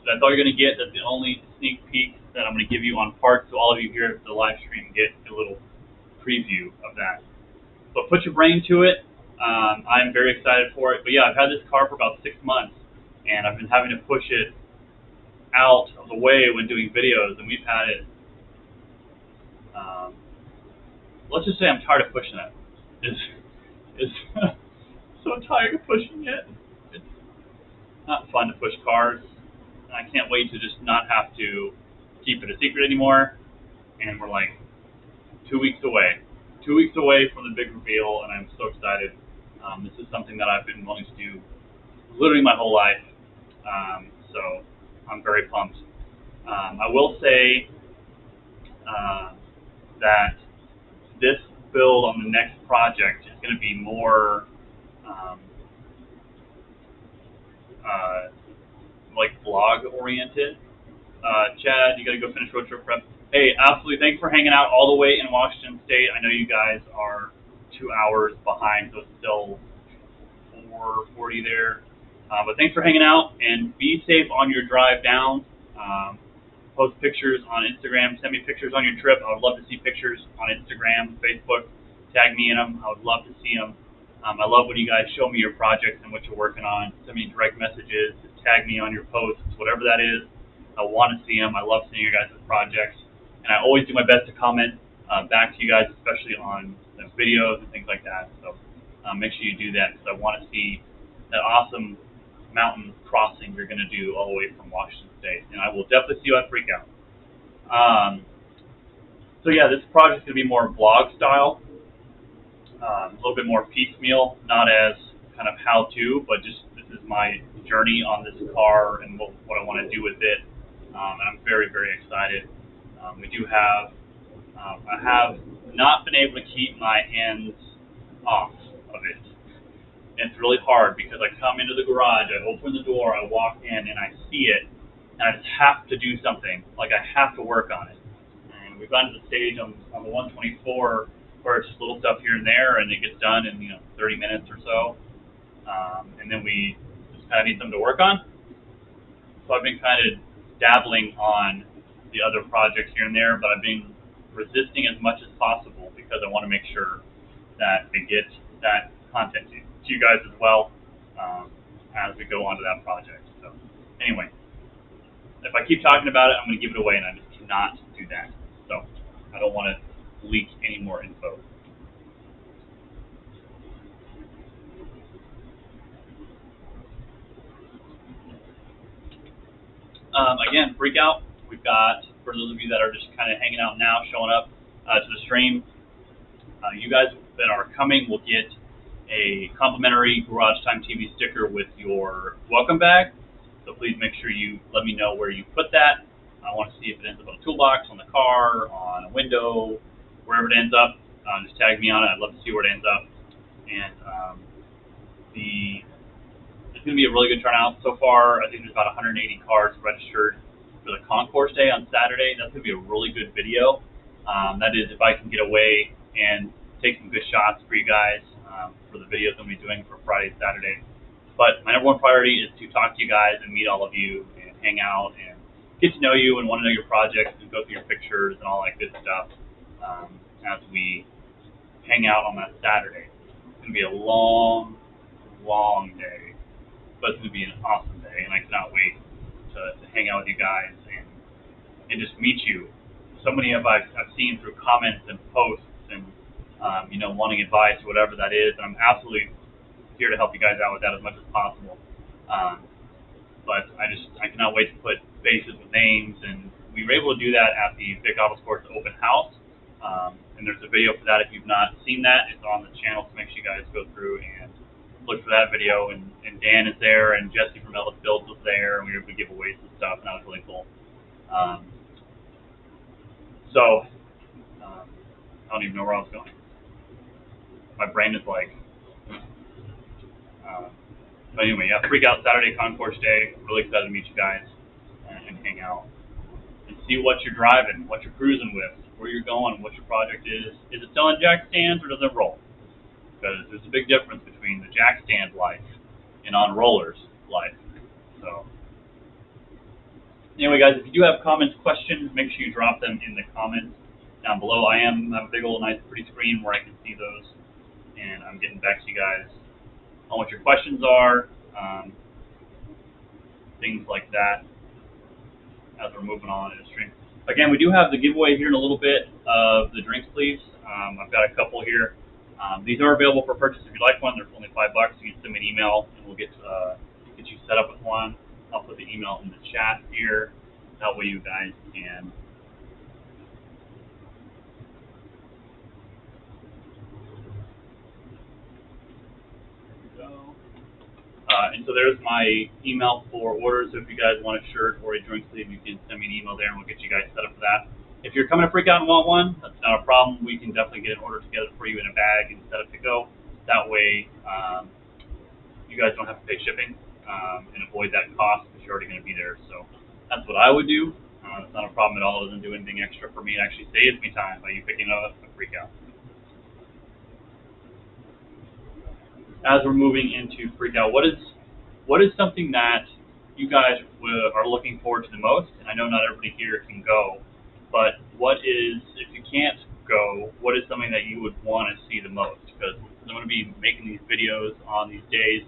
That's all you're going to get. That's the only sneak peek that I'm going to give you on parts. So all of you here at the live stream get a little preview of that. But put your brain to it. I'm very excited for it. But yeah, I've had this car for about 6 months, and I've been having to push it out of the way when doing videos, and we've had it Um, let's just say I'm tired of pushing it. Is so tired of pushing it. It's not fun to push cars. And I can't wait to just not have to keep it a secret anymore. And we're like 2 weeks away. 2 weeks away from the big reveal, and I'm so excited. This is something that I've been wanting to do literally my whole life. So I'm very pumped. I will say that this build on the next project is going to be more like vlog oriented. Chad, you got to go finish road trip prep. Hey, absolutely. Thanks for hanging out all the way in Washington State. I know you guys are 2 hours behind, so it's still 4:40 there. But thanks for hanging out, and be safe on your drive down. Post pictures on Instagram. Send me pictures on your trip. I would love to see pictures on Instagram, Facebook. Tag me in them. I would love to see them. I love when you guys show me your projects and what you're working on. Send me direct messages. Tag me on your posts, whatever that is. I want to see them. I love seeing your guys' projects. And I always do my best to comment back to you guys, especially on the videos and things like that. So make sure you do that, because I want to see that awesome mountain crossing you're going to do all the way from Washington State. And I will definitely see you at Freakout. So yeah, this project is going to be more vlog style, a little bit more piecemeal, not as kind of how-to, but just this is my journey on this car and what I want to do with it. And I'm very, very excited. We do have, I have not been able to keep my hands off of it. And it's really hard because I come into the garage, I open the door, I walk in, and I see it, and I just have to do something. Like, I have to work on it. And we've gotten to the stage on the 124 where it's just little stuff here and there, and it gets done in 30 minutes or so. And then we just kind of need something to work on. So I've been kind of dabbling on the other projects here and there, but I've been resisting as much as possible because I want to make sure that I get that content to you guys as well as we go on to that project. So anyway, if I keep talking about it, I'm going to give it away, and I just cannot do that. So I don't want to leak any more info. Again, Freakout. We've got, for those of you that are just kind of hanging out now, showing up to the stream, you guys that are coming will get a complimentary Garage Time TV sticker with your welcome bag. So please make sure you let me know where you put that. I want to see if it ends up on a toolbox, on the car, on a window, wherever it ends up. Just tag me on it. I'd love to see where it ends up. And it's going to be a really good turnout so far. I think there's about 180 cars registered for the concourse day on Saturday. That's going to be a really good video. That is, if I can get away and take some good shots for you guys for the videos I'm going to be doing for Friday and Saturday. But my number one priority is to talk to you guys and meet all of you and hang out and get to know you and want to know your projects and go through your pictures and all that good stuff as we hang out on that Saturday. It's going to be a long, long day, but it's going to be an awesome day, and I cannot wait to hang out with you guys and just meet you. So many of I've seen through comments and posts and wanting advice or whatever that is, and I'm absolutely here to help you guys out with that as much as possible. But I cannot wait to put faces with names, and we were able to do that at the Vick Autosports open house. And there's a video for that if you've not seen that. It's on the channel, so make sure you guys go through and look for that video. And Dan is there, and Jesse from Eldest Builds was there, and we were able to give away some stuff, and that was really cool. So I don't even know where I was going. My brain is like, but anyway, yeah, Freakout Saturday Concourse Day. Really excited to meet you guys and hang out and see what you're driving, what you're cruising with, where you're going, what your project is. Is it still on jack stands or does it roll? Because there's a big difference between the jack stand life and on rollers life. So anyway, guys, if you do have comments, questions, make sure you drop them in the comments down below. I have a big old nice pretty screen where I can see those, and I'm getting back to you guys on what your questions are, things like that, as we're moving on in the stream. Again, we do have the giveaway here in a little bit of the drink sleeves. I've got a couple here. These are available for purchase if you'd like one. They're only $5. You can send me an email, and we'll get you set up with one. I'll put the email in the chat here. That way you guys can go. And so there's my email for orders. So if you guys want a shirt or a drink sleeve, you can send me an email there, and we'll get you guys set up for that. If you're coming to Freakout and want one, that's not a problem. We can definitely get an order together for you in a bag and set up to go. That way, you guys don't have to pay shipping and avoid that cost because you're already going to be there. So that's what I would do. It's not a problem at all. It doesn't do anything extra for me. It actually saves me time by you picking up a Freakout. As we're moving into Freakout, what is something that you guys are looking forward to the most? And I know not everybody here can go, but what is, if you can't go, what is something that you would want to see the most? Because I'm going to be making these videos on these days.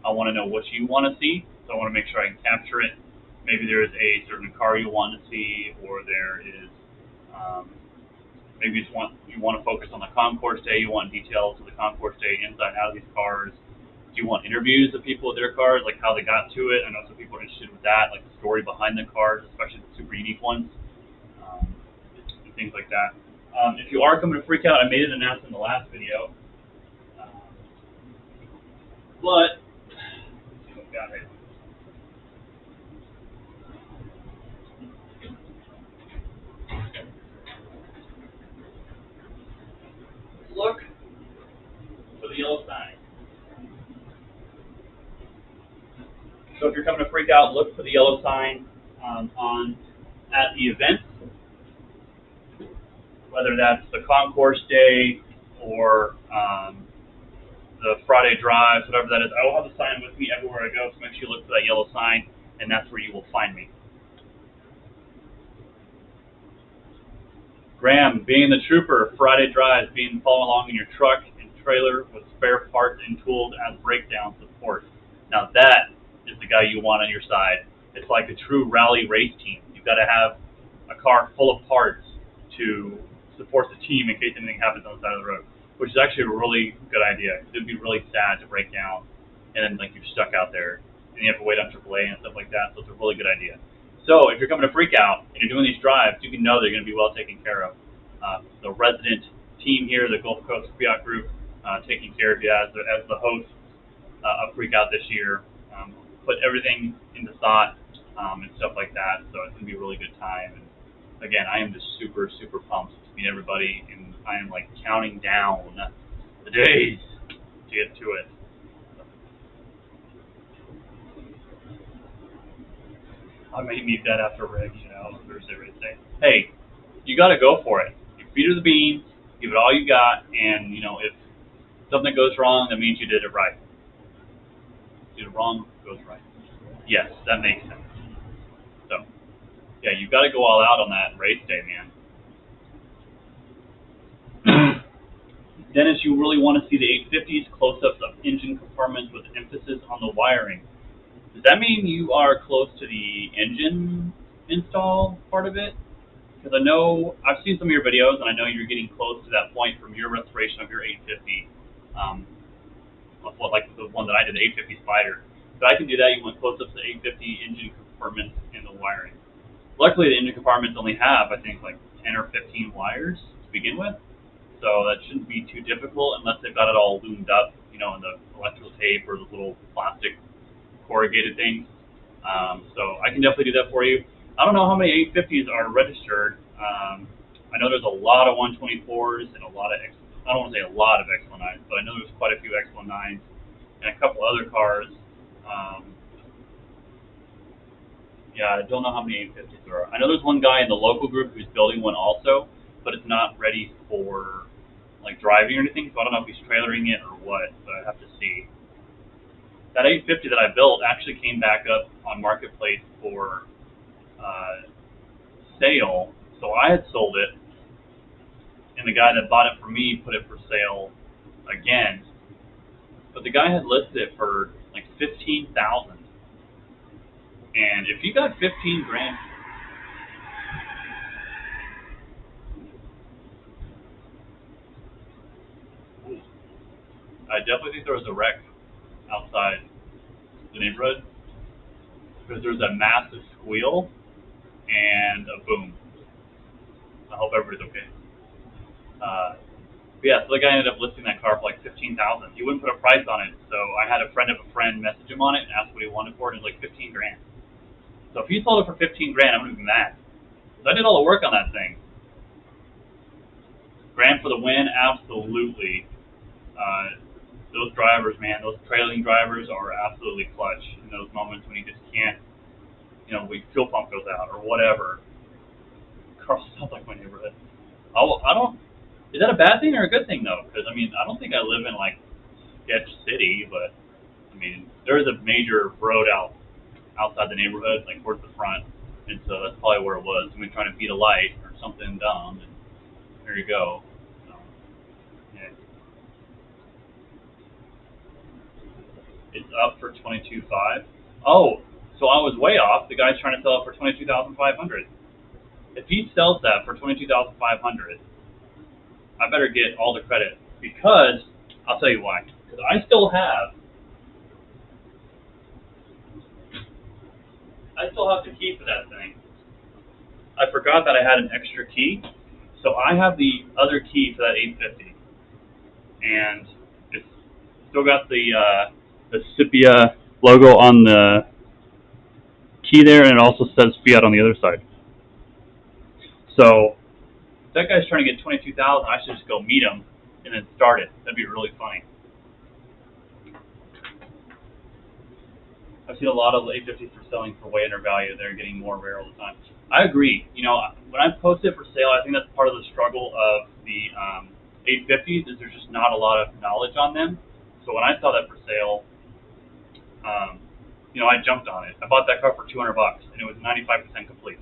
I want to know what you want to see, so I want to make sure I can capture it. Maybe there is a certain car you want to see, or there is maybe you want to focus on the concourse day. You want details of the concourse day, inside and out of these cars. Do you want interviews of people with their cars, like how they got to it? I know some people are interested with that, like the story behind the cars, especially the super unique ones, and things like that. If you are coming to Freakout, I made an announcement in the last video, but let's see what we got here. Look for the yellow sign. So if you're coming to Freakout, look for the yellow sign at the event, whether that's the concourse day or the Friday drives, whatever that is. I will have the sign with me everywhere I go, so make sure you look for that yellow sign, and that's where you will find me. Graham, being the trooper, Friday drives, being following along in your truck and trailer with spare parts and tools as breakdown support. Now that is the guy you want on your side. It's like a true rally race team. You've got to have a car full of parts to support the team in case anything happens on the side of the road, which is actually a really good idea. It would be really sad to break down and then like you're stuck out there and you have to wait on AAA and stuff like that. So it's a really good idea. So if you're coming to Freakout and you're doing these drives, you can know they're going to be well taken care of. The resident team here, the Gulf Coast Fiat Group, taking care of you as the host of Freakout this year. Put everything into thought and stuff like that. So it's going to be a really good time. And again, I am just super, super pumped to meet everybody, and I am like counting down the days to get to it. I may need that after Rig, Thursday race day. Hey, you got to go for it. You feed her the beans, give it all you got, and if something goes wrong, that means you did it right. You did it wrong, goes right. Yes, that makes sense. So, yeah, you got to go all out on that race day, man. Dennis, you really want to see the 850s, close-ups of engine compartments with emphasis on the wiring. Does that mean you are close to the engine install part of it? Because I know, I've seen some of your videos, and I know you're getting close to that point from your restoration of your 850. Like the one that I did, the 850 Spider. But I can do that. You want close-ups to 850 engine compartments and the wiring. Luckily, the engine compartments only have, I think, like 10 or 15 wires to begin with. So that shouldn't be too difficult unless they've got it all loomed up, in the electrical tape or the little plastic corrugated things. So I can definitely do that for you. I don't know how many 850s are registered. I know there's a lot of 124s and a lot of I don't want to say a lot of X19s, but I know there's quite a few X19s and a couple other cars. Yeah, I don't know how many 850s there are. I know there's one guy in the local group who's building one also, but it's not ready for like driving or anything, so I don't know if he's trailering it or what, but I have to see. That 850 that I built actually came back up on Marketplace for sale, so I had sold it, and the guy that bought it for me put it for sale again, but the guy had listed it for like $15,000. And if you got 15 grand, I definitely think there was a wreck outside the neighborhood because there was a massive squeal and a boom. I hope everybody's okay. But yeah, so the guy ended up listing that car for like 15,000. He wouldn't put a price on it, so I had a friend of a friend message him on it and ask what he wanted for it. It was like 15 grand. So if he sold it for 15 grand, I'm gonna be mad. So I did all the work on that thing. Grand for the win, absolutely. Those drivers, man, those trailing drivers are absolutely clutch in those moments when you just can't, when fuel pump goes out or whatever. Carl sounds like my neighborhood. I don't. Is that a bad thing or a good thing though? Because I mean, I don't think I live in like sketch city, but I mean, there is a major road outside the neighborhood, like towards the front, and so that's probably where it was. Somebody trying to beat a light or something dumb, and there you go. So, yeah. It's up for 22.5. Oh, so I was way off. The guy's trying to sell it for 22,500. If he sells that for 22,500, I better get all the credit because I'll tell you why. Because I still have the key for that thing. I forgot that I had an extra key, so I have the other key for that 850, and it's still got the Sepia logo on the key there, and it also says Fiat on the other side. So if that guy's trying to get 22,000, I should just go meet him and then start it. That'd be really funny. I've seen a lot of 850s for selling for way under value. They're getting more rare all the time. I agree. When I post it for sale, I think that's part of the struggle of the 850s is there's just not a lot of knowledge on them. So when I saw that for sale, I jumped on it. I bought that car for $200, and it was 95% complete.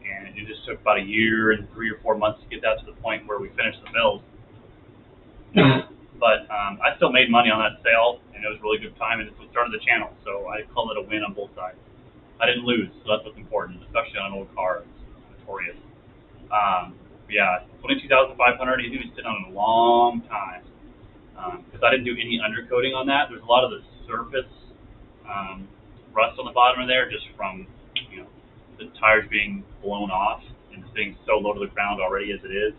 And it just took about a year and 3 or 4 months to get that to the point where we finished the build. But I still made money on that sale, and it was a really good time, and it's what started the channel. So I call it a win on both sides. I didn't lose, so that's what's important, especially on an old car. It's notorious. Yeah, 22,500. He's going to be sitting on it a long time because I didn't do any undercoating on that. There's a lot of the surface rust on the bottom of there, just from the tires being blown off and being so low to the ground already as it is.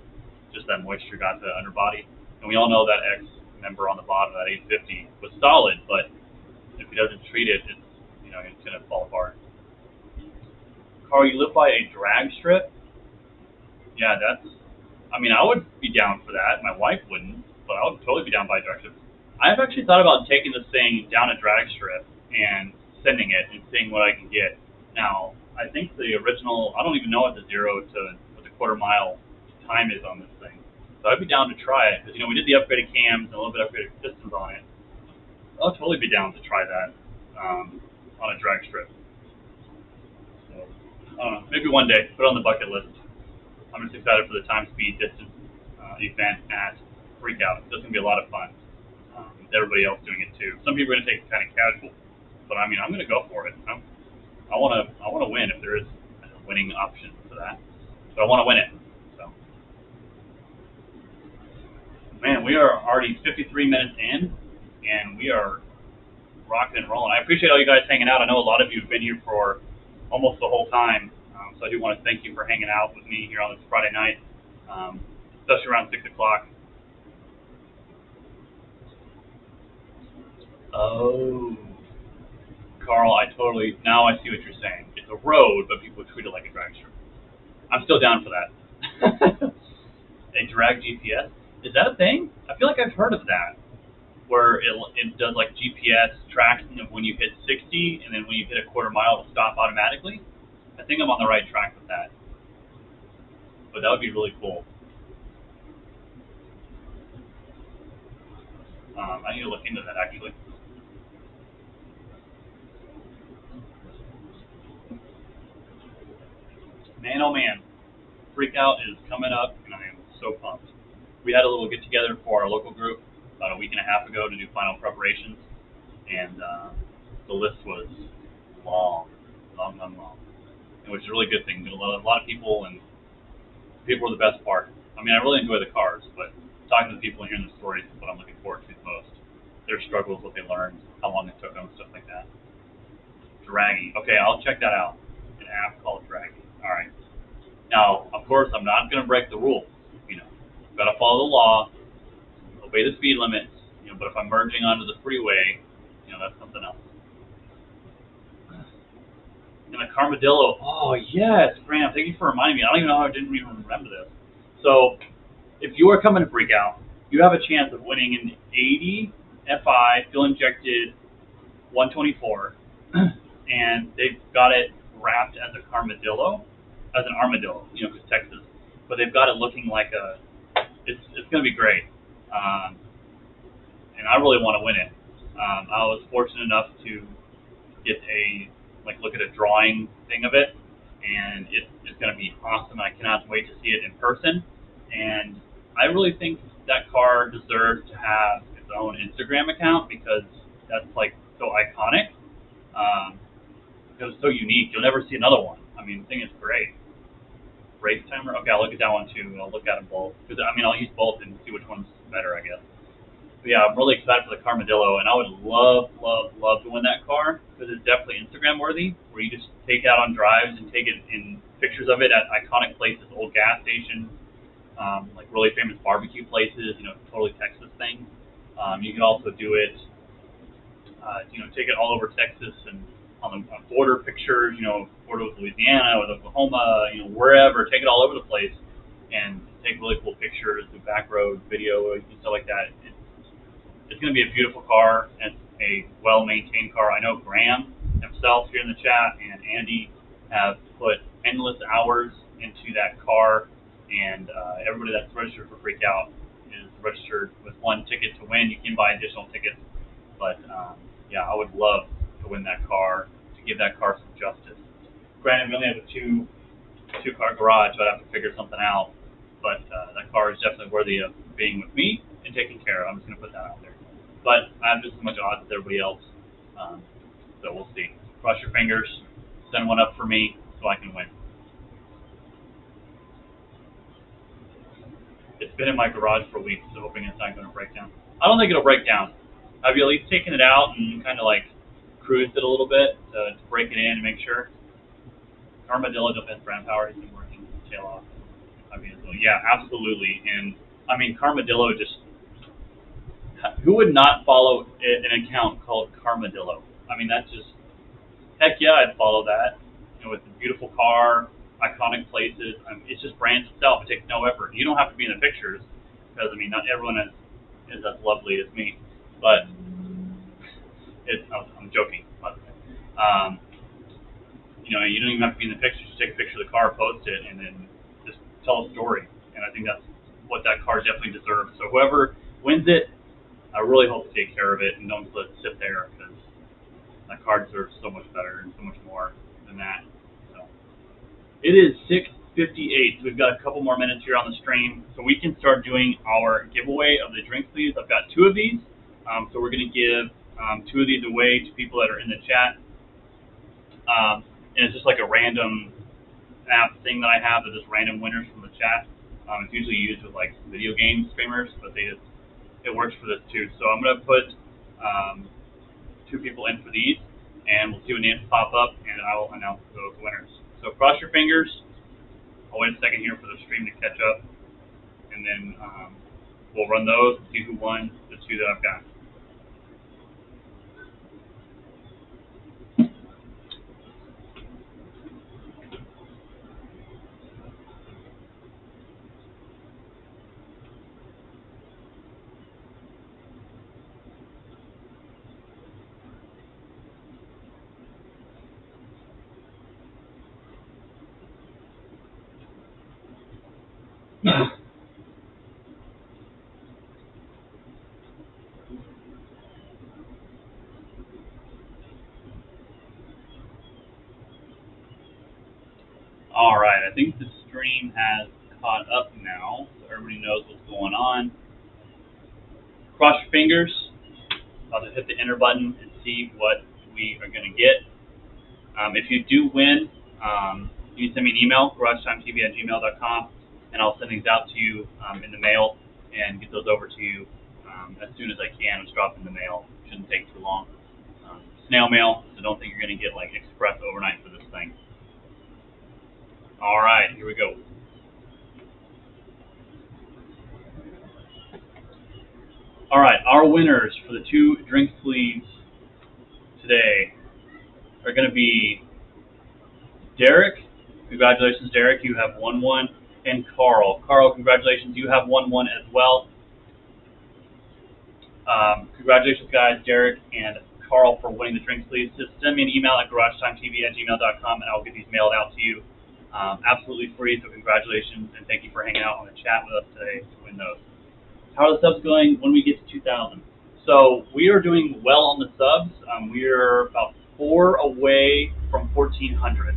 Just that moisture got to the underbody. And we all know that X member on the bottom of that 850 was solid, but if he doesn't treat it, it's going to fall apart. Carl, you live by a drag strip? Yeah, I would be down for that. My wife wouldn't, but I would totally be down by a drag strip. I've actually thought about taking this thing down a drag strip and sending it and seeing what I can get. Now, I think the original, I don't even know what the 0 to what the quarter mile time is on this thing. So I'd be down to try it, because, we did the upgraded cams and a little bit upgraded pistons on it. I'll totally be down to try that on a drag strip. So, I don't know, maybe one day, put it on the bucket list. I'm just excited for the time, speed, distance event at Freakout. It's going to be a lot of fun with everybody else doing it too. Some people are going to take it kind of casual, but I'm going to go for it. I want to win if there is a winning option for that. So I want to win it. So, man, we are already 53 minutes in, and we are rocking and rolling. I appreciate all you guys hanging out. I know a lot of you have been here for almost the whole time, so I do want to thank you for hanging out with me here on this Friday night, especially around 6 o'clock. Oh, Carl, now I see what you're saying. It's a road, but people treat it like a drag strip. I'm still down for that. A drag GPS? Is that a thing? I feel like I've heard of that, where it does like GPS tracking of when you hit 60, and then when you hit a quarter mile, it'll stop automatically. I think I'm on the right track with that. But that would be really cool. I need to look into that, actually. Man, oh man, Freakout is coming up, and I am so pumped. We had a little get-together for our local group about a week and a half ago to do final preparations, and the list was long, which is a really good thing. A lot of people, and people were the best part. I mean, I really enjoy the cars, but talking to the people and hearing the stories is what I'm looking forward to the most. their struggles, what they learned, how long it took them, stuff like that. Draggy. Okay, I'll check that out. An app called Draggy. All right. Now, of course, I'm not going to break the rules. You know, got to follow the law, obey the speed limits. You know, but if I'm merging onto the freeway, you know, that's something else. And a Carmadillo. Oh yes, Graham. Thank you for reminding me. I don't even know how I didn't even remember this. So, if you are coming to Freakout, you have a chance of winning an 80 FI fuel injected 124, and they've got it wrapped as a Carmadillo, as an armadillo, you know, because Texas. But they've got it looking like a. It's going to be great, and I really want to win it. I was fortunate enough to get look at a drawing thing of it, and it's going to be awesome. I cannot wait to see it in person, and I really think that car deserves to have its own Instagram account because that's like so iconic. It was so unique. You'll never see another one. I mean, the thing is great. Race timer. Okay, I'll look at that one too. I'll look at them both because I mean I'll use both and see which one's better, I guess. But yeah, I'm really excited for the Carmadillo, and I would love to win that car because it's definitely Instagram worthy. Where you just take it out on drives and take it in pictures of it at iconic places, old gas stations, like really famous barbecue places. You know, totally Texas thing. You can also do it. You know, take it all over Texas and on border pictures. You know, border with Louisiana, with Oklahoma. You know, wherever. Take it all over the place and take really cool pictures, do back road video and stuff like that. It's going to be a beautiful car, and it's a well-maintained car. I know Graham himself here in the chat and Andy have put endless hours into that car, and everybody that's registered for Freakout is registered with one ticket to win. You can buy additional tickets, but yeah, I would love to win that car, to give that car some justice. Granted, we only have a two-car garage, so I'd have to figure something out, but that car is definitely worthy of being with me and taken care of. I'm just going to put that out there. But I have just as much odds as everybody else, so we'll see. Cross your fingers, send one up for me so I can win. It's been in my garage for weeks, so hoping it's not going to break down. I don't think it'll break down. Have you at least taken it out and kind of like cruised it a little bit to break it in and make sure? Armadillo defense brand power, he's been working his tail off. I mean, yeah, absolutely. And I mean, Carmadillo just. Who would not follow an account called Carmadillo? I mean, that's just, heck yeah, I'd follow that. You know, with a beautiful car, iconic places. I mean, it's just brands itself. It takes no effort. You don't have to be in the pictures because, I mean, not everyone is as lovely as me. But I'm joking, by the way. You know, you don't even have to be in the pictures. Just take a picture of the car, post it, and then just tell a story. And I think that's what that car definitely deserves. So whoever wins it, I really hope to take care of it and don't let it sit there because that car deserves so much better and so much more than that. So it is 6:58, so we've got a couple more minutes here on the stream, so we can start doing our giveaway of the drink sleeves. I've got 2 of these, so we're going to give 2 of these away to people that are in the chat, and it's just like a random app thing that I have that just random winners from the chat. It's usually used with like video game streamers, but it works for this too. So I'm going to put 2 people in for these, and we'll see what names pop up, and I will announce those winners. So cross your fingers. I'll wait a second here for the stream to catch up, and then we'll run those and see who won the 2 that I've got. All right, I think the stream has caught up now, so everybody knows what's going on. Cross your fingers. I'll just hit the enter button and see what we are going to get. If you do win, you can send me an email, garagetimetv@gmail.com, and I'll send these out to you in the mail and get those over to you as soon as I can. It's dropped in the mail. Shouldn't take too long. Snail mail, so don't think you're going to get like express overnight for this thing. All right, here we go. All right, our winners for the 2 drink sleeves today are going to be Derek. Congratulations, Derek. You have won one. And Carl. Carl, congratulations. You have won one as well. Congratulations, guys, Derek and Carl, for winning the drink sleeves. Just send me an email at garagetimetv@gmail.com, and I'll get these mailed out to you. Absolutely free, so congratulations, and thank you for hanging out on the chat with us today to win those. How are the subs going when we get to 2,000? So we are doing well on the subs. We're about 4 away from 1,400.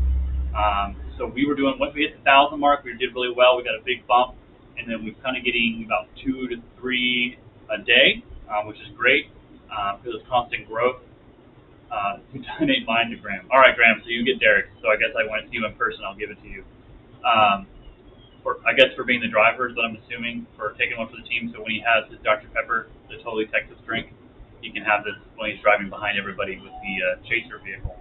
So we were doing, once we hit the 1,000 mark, we did really well. We got a big bump, and then we're kind of getting about 2 to 3 a day, which is great because it's constant growth. To donate mine to Graham. All right, Graham, so you get Derek. So I guess I want to see you in person. I'll give it to you. I guess for being the driver is what I'm assuming, for taking one for the team. So when he has his Dr. Pepper, the totally Texas drink, he can have this when he's driving behind everybody with the chaser vehicle.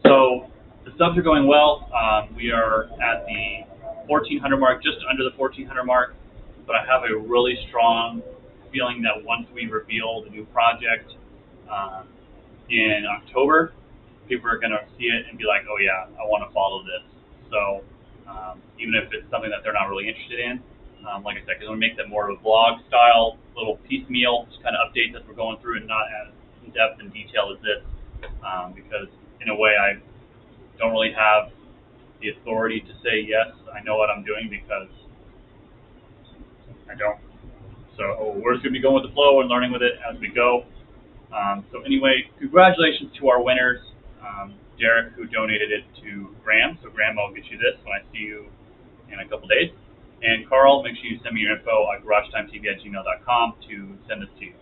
So the subs are going well. We are at the 1,400 mark, just under the 1,400 mark. But I have a really strong feeling that once we reveal the new project in October, people are going to see it and be like, oh yeah, I want to follow this. So even if it's something that they're not really interested in, like I said, because we make that more of a vlog style, little piecemeal, just kind of updates as we're going through, and not as in depth and detail as this, because in a way I don't really have the authority to say yes, I know what I'm doing, because I don't. So we're just going to be going with the flow and learning with it as we go. So anyway, congratulations to our winners. Derek, who donated it to Graham. So Graham, I'll get you this when I see you in a couple days. And Carl, make sure you send me your info at garagetimetv@gmail.com to send this to you.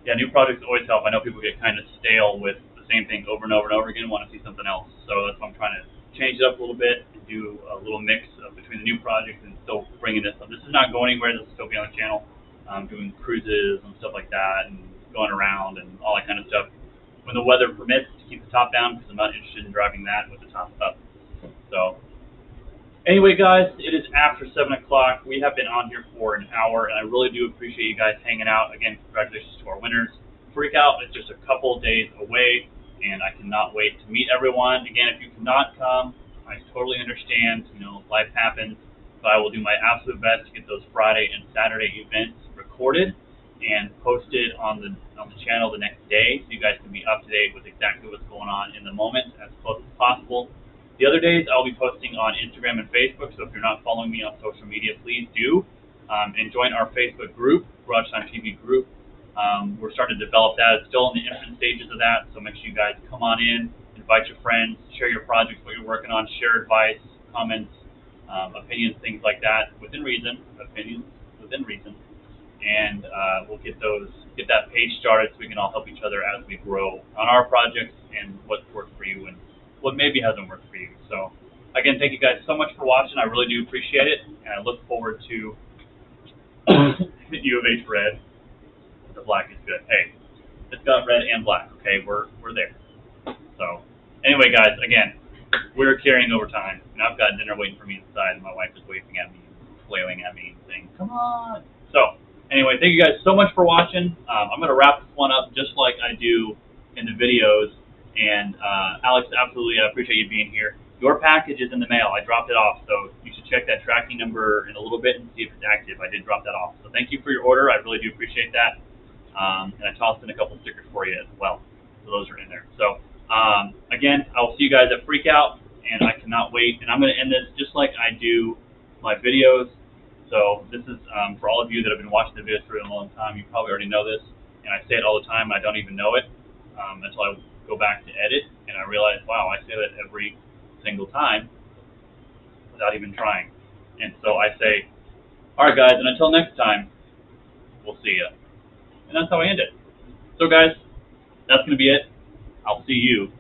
Yeah, new projects always help. I know people get kind of stale with the same thing over and over and over again, want to see something else. So that's why I'm trying to change it up a little bit and do a little mix between the new projects and still bringing this up. This is not going anywhere. This will still be on the channel. Doing cruises and stuff like that, and going around and all that kind of stuff when the weather permits, to keep the top down, because I'm not interested in driving that with the top up. So anyway, guys, it is after 7 o'clock. We have been on here for an hour, and I really do appreciate you guys hanging out. Again, congratulations to our winners. Freakout is just a couple days away, and I cannot wait to meet everyone. Again, if you cannot come, I totally understand. You know, life happens, but I will do my absolute best to get those Friday and Saturday events recorded and posted on the channel the next day, so you guys can be up to date with exactly what's going on in the moment as close as possible. The other days I'll be posting on Instagram and Facebook, so if you're not following me on social media, please do, and join our Facebook group, Garage Time TV group. We're starting to develop that. It's still in the infant stages of that, so make sure you guys come on in, invite your friends, share your projects, what you're working on, share advice, comments, opinions, things like that, within reason. Opinions within reason. And we'll get that page started so we can all help each other as we grow on our projects and what's worked for you and what maybe hasn't worked for you. So again, thank you guys so much for watching. I really do appreciate it, and I look forward to U of H red. The black is good. Hey, it's got red and black. Okay, we're there. So anyway, guys, again, we're carrying over time, and I've got dinner waiting for me inside, and my wife is waving at me, flailing at me, saying, "Come on." So anyway, thank you guys so much for watching. I'm going to wrap this one up just like I do in the videos. And Alex, absolutely, I appreciate you being here. Your package is in the mail. I dropped it off, so you should check that tracking number in a little bit and see if it's active. I did drop that off. So thank you for your order. I really do appreciate that. And I tossed in a couple stickers for you as well. So those are in there. So again, I'll see you guys at Freakout, and I cannot wait. And I'm going to end this just like I do my videos. So this is for all of you that have been watching the videos for a long time. You probably already know this, and I say it all the time, and I don't even know it until I go back to edit, and I realize, wow, I say that every single time without even trying. And so I say, all right, guys, and until next time, we'll see you. And that's how I end it. So, guys, that's going to be it. I'll see you